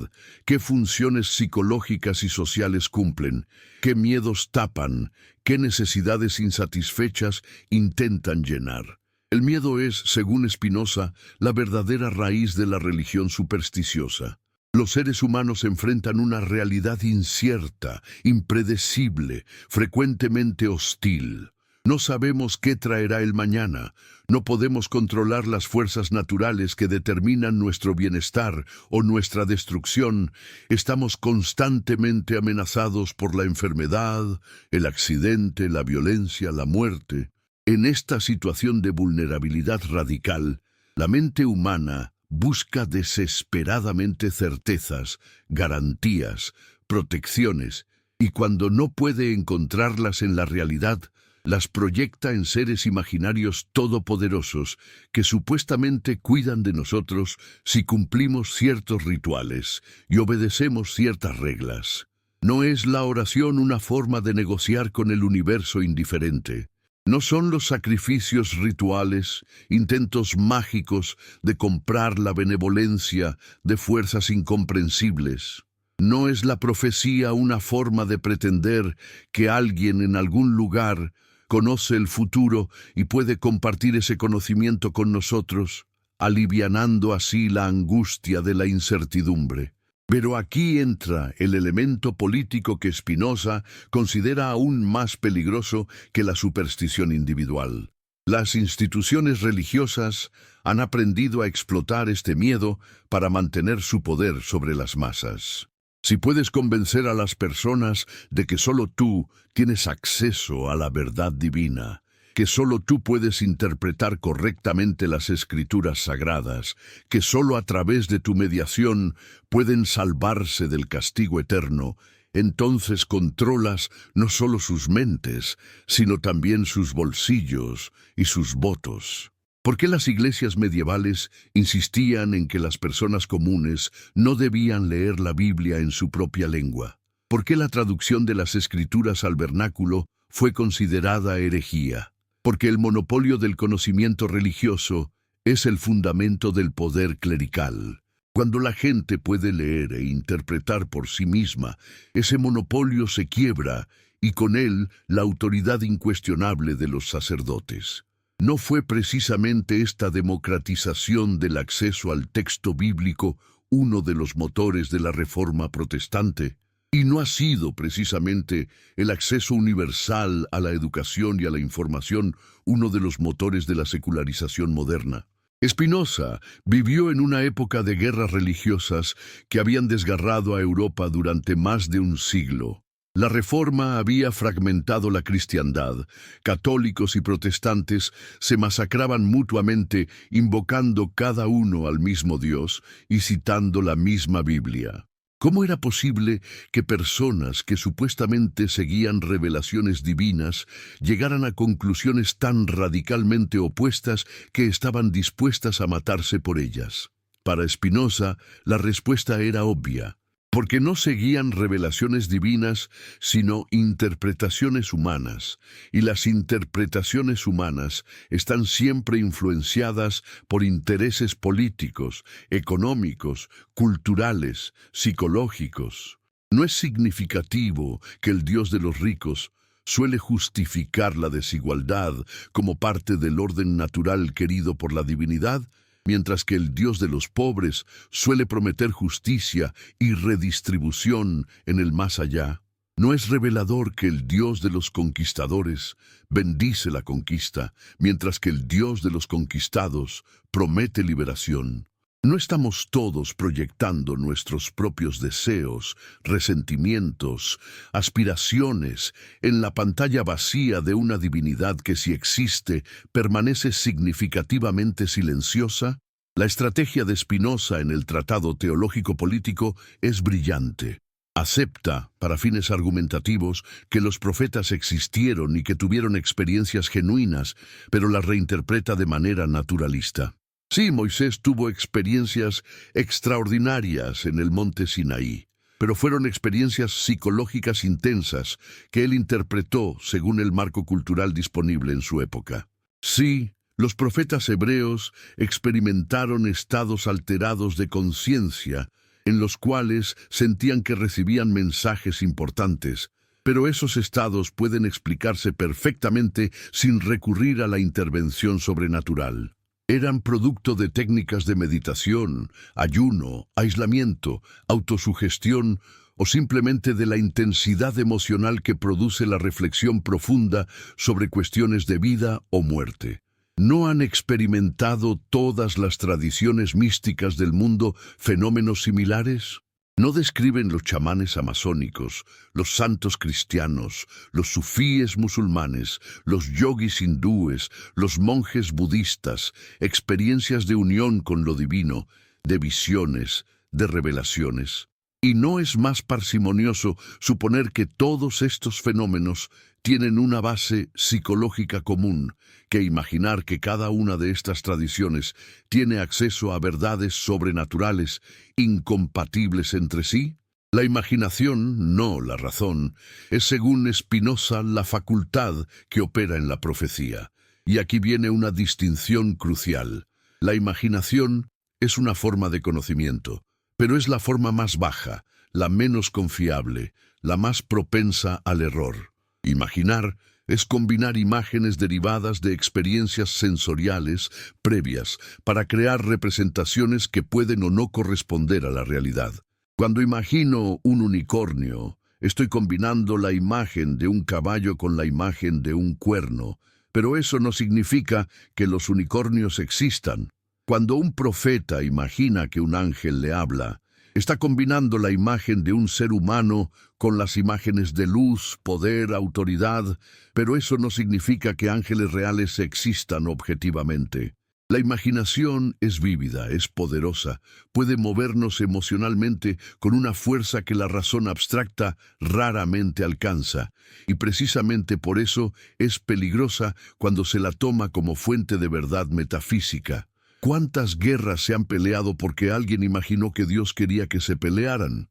qué funciones psicológicas y sociales cumplen, qué miedos tapan, qué necesidades insatisfechas intentan llenar. El miedo es, según Spinoza, la verdadera raíz de la religión supersticiosa. Los seres humanos enfrentan una realidad incierta, impredecible, frecuentemente hostil. No sabemos qué traerá el mañana. No podemos controlar las fuerzas naturales que determinan nuestro bienestar o nuestra destrucción. Estamos constantemente amenazados por la enfermedad, el accidente, la violencia, la muerte. En esta situación de vulnerabilidad radical, la mente humana busca desesperadamente certezas, garantías, protecciones, y cuando no puede encontrarlas en la realidad, las proyecta en seres imaginarios todopoderosos que supuestamente cuidan de nosotros si cumplimos ciertos rituales y obedecemos ciertas reglas. ¿No es la oración una forma de negociar con el universo indiferente? ¿No son los sacrificios rituales, intentos mágicos de comprar la benevolencia de fuerzas incomprensibles? ¿No es la profecía una forma de pretender que alguien en algún lugar conoce el futuro y puede compartir ese conocimiento con nosotros, alivianando así la angustia de la incertidumbre. Pero aquí entra el elemento político que Spinoza considera aún más peligroso que la superstición individual. Las instituciones religiosas han aprendido a explotar este miedo para mantener su poder sobre las masas. Si puedes convencer a las personas de que solo tú tienes acceso a la verdad divina, que solo tú puedes interpretar correctamente las escrituras sagradas, que solo a través de tu mediación pueden salvarse del castigo eterno, entonces controlas no solo sus mentes, sino también sus bolsillos y sus votos. ¿Por qué las iglesias medievales insistían en que las personas comunes no debían leer la Biblia en su propia lengua? ¿Por qué la traducción de las escrituras al vernáculo fue considerada herejía? Porque el monopolio del conocimiento religioso es el fundamento del poder clerical. Cuando la gente puede leer e interpretar por sí misma, ese monopolio se quiebra y con él la autoridad incuestionable de los sacerdotes. ¿No fue precisamente esta democratización del acceso al texto bíblico uno de los motores de la Reforma protestante? ¿Y no ha sido precisamente el acceso universal a la educación y a la información uno de los motores de la secularización moderna? Spinoza vivió en una época de guerras religiosas que habían desgarrado a Europa durante más de un siglo. La Reforma había fragmentado la cristiandad. Católicos y protestantes se masacraban mutuamente, invocando cada uno al mismo Dios y citando la misma Biblia. ¿Cómo era posible que personas que supuestamente seguían revelaciones divinas llegaran a conclusiones tan radicalmente opuestas que estaban dispuestas a matarse por ellas? Para Spinoza, la respuesta era obvia. Porque no seguían revelaciones divinas, sino interpretaciones humanas, y las interpretaciones humanas están siempre influenciadas por intereses políticos, económicos, culturales, psicológicos. ¿No es significativo que el Dios de los ricos suele justificar la desigualdad como parte del orden natural querido por la divinidad, mientras que el Dios de los pobres suele prometer justicia y redistribución en el más allá? ¿No es revelador que el Dios de los conquistadores bendice la conquista, mientras que el Dios de los conquistados promete liberación? ¿No estamos todos proyectando nuestros propios deseos, resentimientos, aspiraciones en la pantalla vacía de una divinidad que, si existe, permanece significativamente silenciosa? La estrategia de Spinoza en el Tratado Teológico Político es brillante. Acepta, para fines argumentativos, que los profetas existieron y que tuvieron experiencias genuinas, pero las reinterpreta de manera naturalista. Sí, Moisés tuvo experiencias extraordinarias en el monte Sinaí, pero fueron experiencias psicológicas intensas que él interpretó según el marco cultural disponible en su época. Sí, los profetas hebreos experimentaron estados alterados de conciencia en los cuales sentían que recibían mensajes importantes, pero esos estados pueden explicarse perfectamente sin recurrir a la intervención sobrenatural. Eran producto de técnicas de meditación, ayuno, aislamiento, autosugestión o simplemente de la intensidad emocional que produce la reflexión profunda sobre cuestiones de vida o muerte. ¿No han experimentado todas las tradiciones místicas del mundo fenómenos similares? ¿No describen los chamanes amazónicos, los santos cristianos, los sufíes musulmanes, los yogis hindúes, los monjes budistas, experiencias de unión con lo divino, de visiones, de revelaciones? ¿Y no es más parsimonioso suponer que todos estos fenómenos tienen una base psicológica común que imaginar que cada una de estas tradiciones tiene acceso a verdades sobrenaturales incompatibles entre sí? La imaginación, no la razón, es según Spinoza la facultad que opera en la profecía. Y aquí viene una distinción crucial. La imaginación es una forma de conocimiento, pero es la forma más baja, la menos confiable, la más propensa al error. Imaginar Es combinar imágenes derivadas de experiencias sensoriales previas para crear representaciones que pueden o no corresponder a la realidad. Cuando imagino un unicornio, estoy combinando la imagen de un caballo con la imagen de un cuerno, pero eso no significa que los unicornios existan. Cuando un profeta imagina que un ángel le habla, está combinando la imagen de un ser humano con las imágenes de luz, poder, autoridad, pero eso no significa que ángeles reales existan objetivamente. La imaginación es vívida, es poderosa, puede movernos emocionalmente con una fuerza que la razón abstracta raramente alcanza, y precisamente por eso es peligrosa cuando se la toma como fuente de verdad metafísica. ¿Cuántas guerras se han peleado porque alguien imaginó que Dios quería que se pelearan?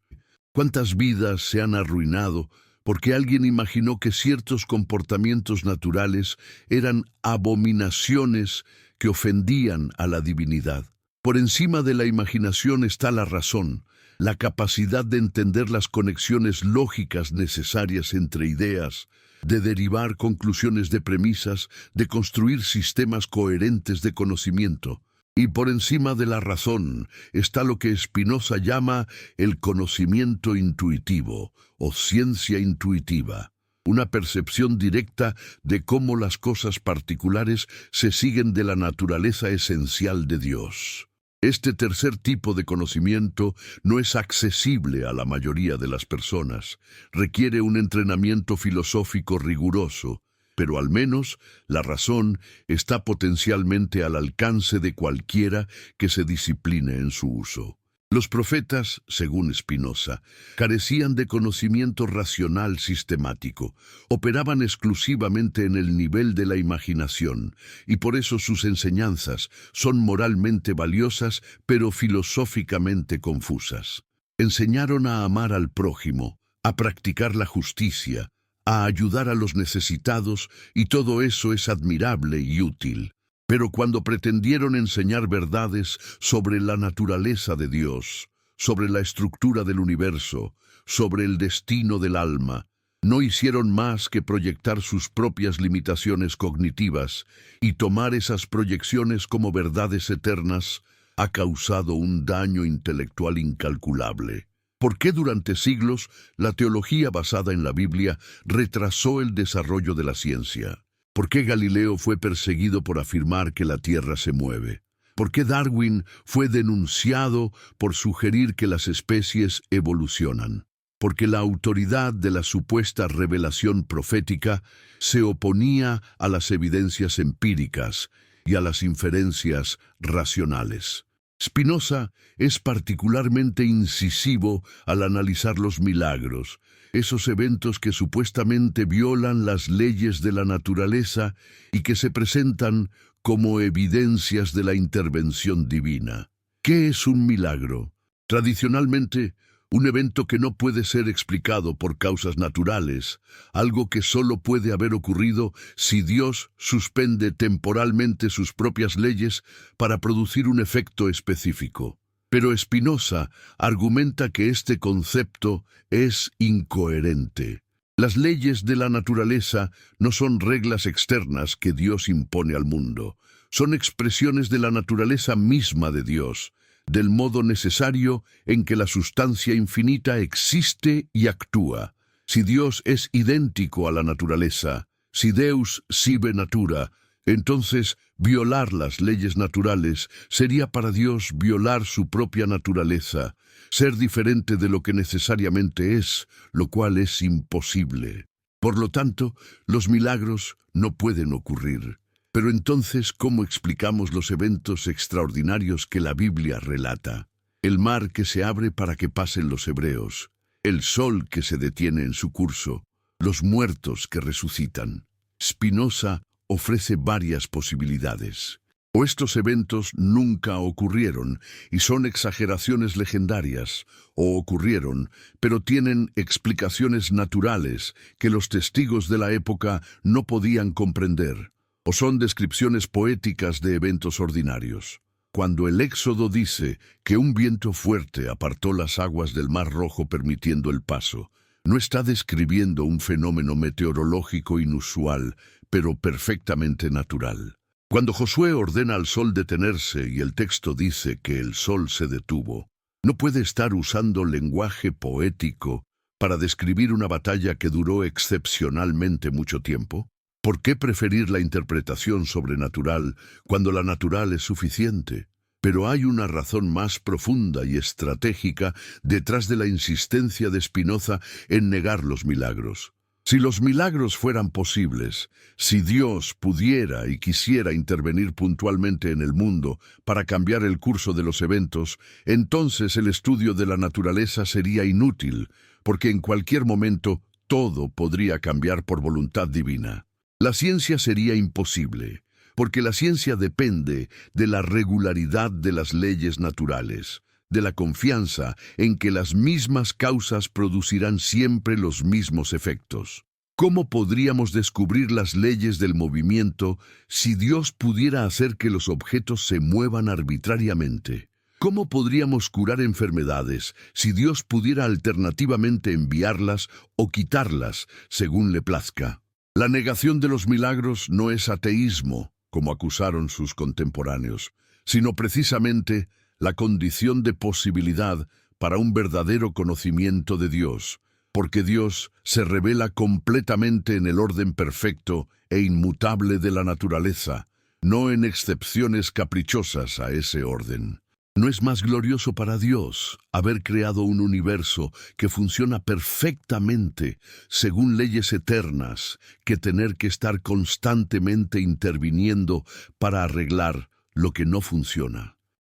¿Cuántas vidas se han arruinado porque alguien imaginó que ciertos comportamientos naturales eran abominaciones que ofendían a la divinidad? Por encima de la imaginación está la razón, la capacidad de entender las conexiones lógicas necesarias entre ideas, de derivar conclusiones de premisas, de construir sistemas coherentes de conocimiento. Y por encima de la razón está lo que Spinoza llama el conocimiento intuitivo o ciencia intuitiva, una percepción directa de cómo las cosas particulares se siguen de la naturaleza esencial de Dios. Este tercer tipo de conocimiento no es accesible a la mayoría de las personas, requiere un entrenamiento filosófico riguroso, pero al menos la razón está potencialmente al alcance de cualquiera que se discipline en su uso. Los profetas, según Spinoza, carecían de conocimiento racional sistemático, operaban exclusivamente en el nivel de la imaginación, y por eso sus enseñanzas son moralmente valiosas, pero filosóficamente confusas. Enseñaron a amar al prójimo, a practicar la justicia, a ayudar a los necesitados, y todo eso es admirable y útil. Pero cuando pretendieron enseñar verdades sobre la naturaleza de Dios, sobre la estructura del universo, sobre el destino del alma, no hicieron más que proyectar sus propias limitaciones cognitivas, y tomar esas proyecciones como verdades eternas ha causado un daño intelectual incalculable. ¿Por qué durante siglos la teología basada en la Biblia retrasó el desarrollo de la ciencia? ¿Por qué Galileo fue perseguido por afirmar que la Tierra se mueve? ¿Por qué Darwin fue denunciado por sugerir que las especies evolucionan? Porque la autoridad de la supuesta revelación profética se oponía a las evidencias empíricas y a las inferencias racionales. Spinoza es particularmente incisivo al analizar los milagros, esos eventos que supuestamente violan las leyes de la naturaleza y que se presentan como evidencias de la intervención divina. ¿Qué es un milagro? Tradicionalmente, un evento que no puede ser explicado por causas naturales, algo que solo puede haber ocurrido si Dios suspende temporalmente sus propias leyes para producir un efecto específico. Pero Spinoza argumenta que este concepto es incoherente. Las leyes de la naturaleza no son reglas externas que Dios impone al mundo, son expresiones de la naturaleza misma de Dios, del modo necesario en que la sustancia infinita existe y actúa. Si Dios es idéntico a la naturaleza, si Deus sive natura, entonces violar las leyes naturales sería para Dios violar su propia naturaleza, ser diferente de lo que necesariamente es, lo cual es imposible. Por lo tanto, los milagros no pueden ocurrir. Pero entonces, ¿cómo explicamos los eventos extraordinarios que la Biblia relata? El mar que se abre para que pasen los hebreos, el sol que se detiene en su curso, los muertos que resucitan. Spinoza ofrece varias posibilidades. O estos eventos nunca ocurrieron y son exageraciones legendarias, o ocurrieron, pero tienen explicaciones naturales que los testigos de la época no podían comprender. O son descripciones poéticas de eventos ordinarios. Cuando el Éxodo dice que un viento fuerte apartó las aguas del Mar Rojo permitiendo el paso, No está describiendo un fenómeno meteorológico inusual, pero perfectamente natural. Cuando Josué ordena al sol detenerse y el texto dice que el sol se detuvo, no puede estar usando lenguaje poético para describir una batalla que duró excepcionalmente mucho tiempo. ¿Por qué preferir la interpretación sobrenatural cuando la natural es suficiente? Pero hay una razón más profunda y estratégica detrás de la insistencia de Spinoza en negar los milagros. Si los milagros fueran posibles, si Dios pudiera y quisiera intervenir puntualmente en el mundo para cambiar el curso de los eventos, entonces el estudio de la naturaleza sería inútil, porque en cualquier momento todo podría cambiar por voluntad divina. La ciencia sería imposible, porque la ciencia depende de la regularidad de las leyes naturales, de la confianza en que las mismas causas producirán siempre los mismos efectos. ¿Cómo podríamos descubrir las leyes del movimiento si Dios pudiera hacer que los objetos se muevan arbitrariamente? ¿Cómo podríamos curar enfermedades si Dios pudiera alternativamente enviarlas o quitarlas según le plazca? La negación de los milagros no es ateísmo, como acusaron sus contemporáneos, sino precisamente la condición de posibilidad para un verdadero conocimiento de Dios, porque Dios se revela completamente en el orden perfecto e inmutable de la naturaleza, no en excepciones caprichosas a ese orden. ¿No es más glorioso para Dios haber creado un universo que funciona perfectamente según leyes eternas que tener que estar constantemente interviniendo para arreglar lo que no funciona?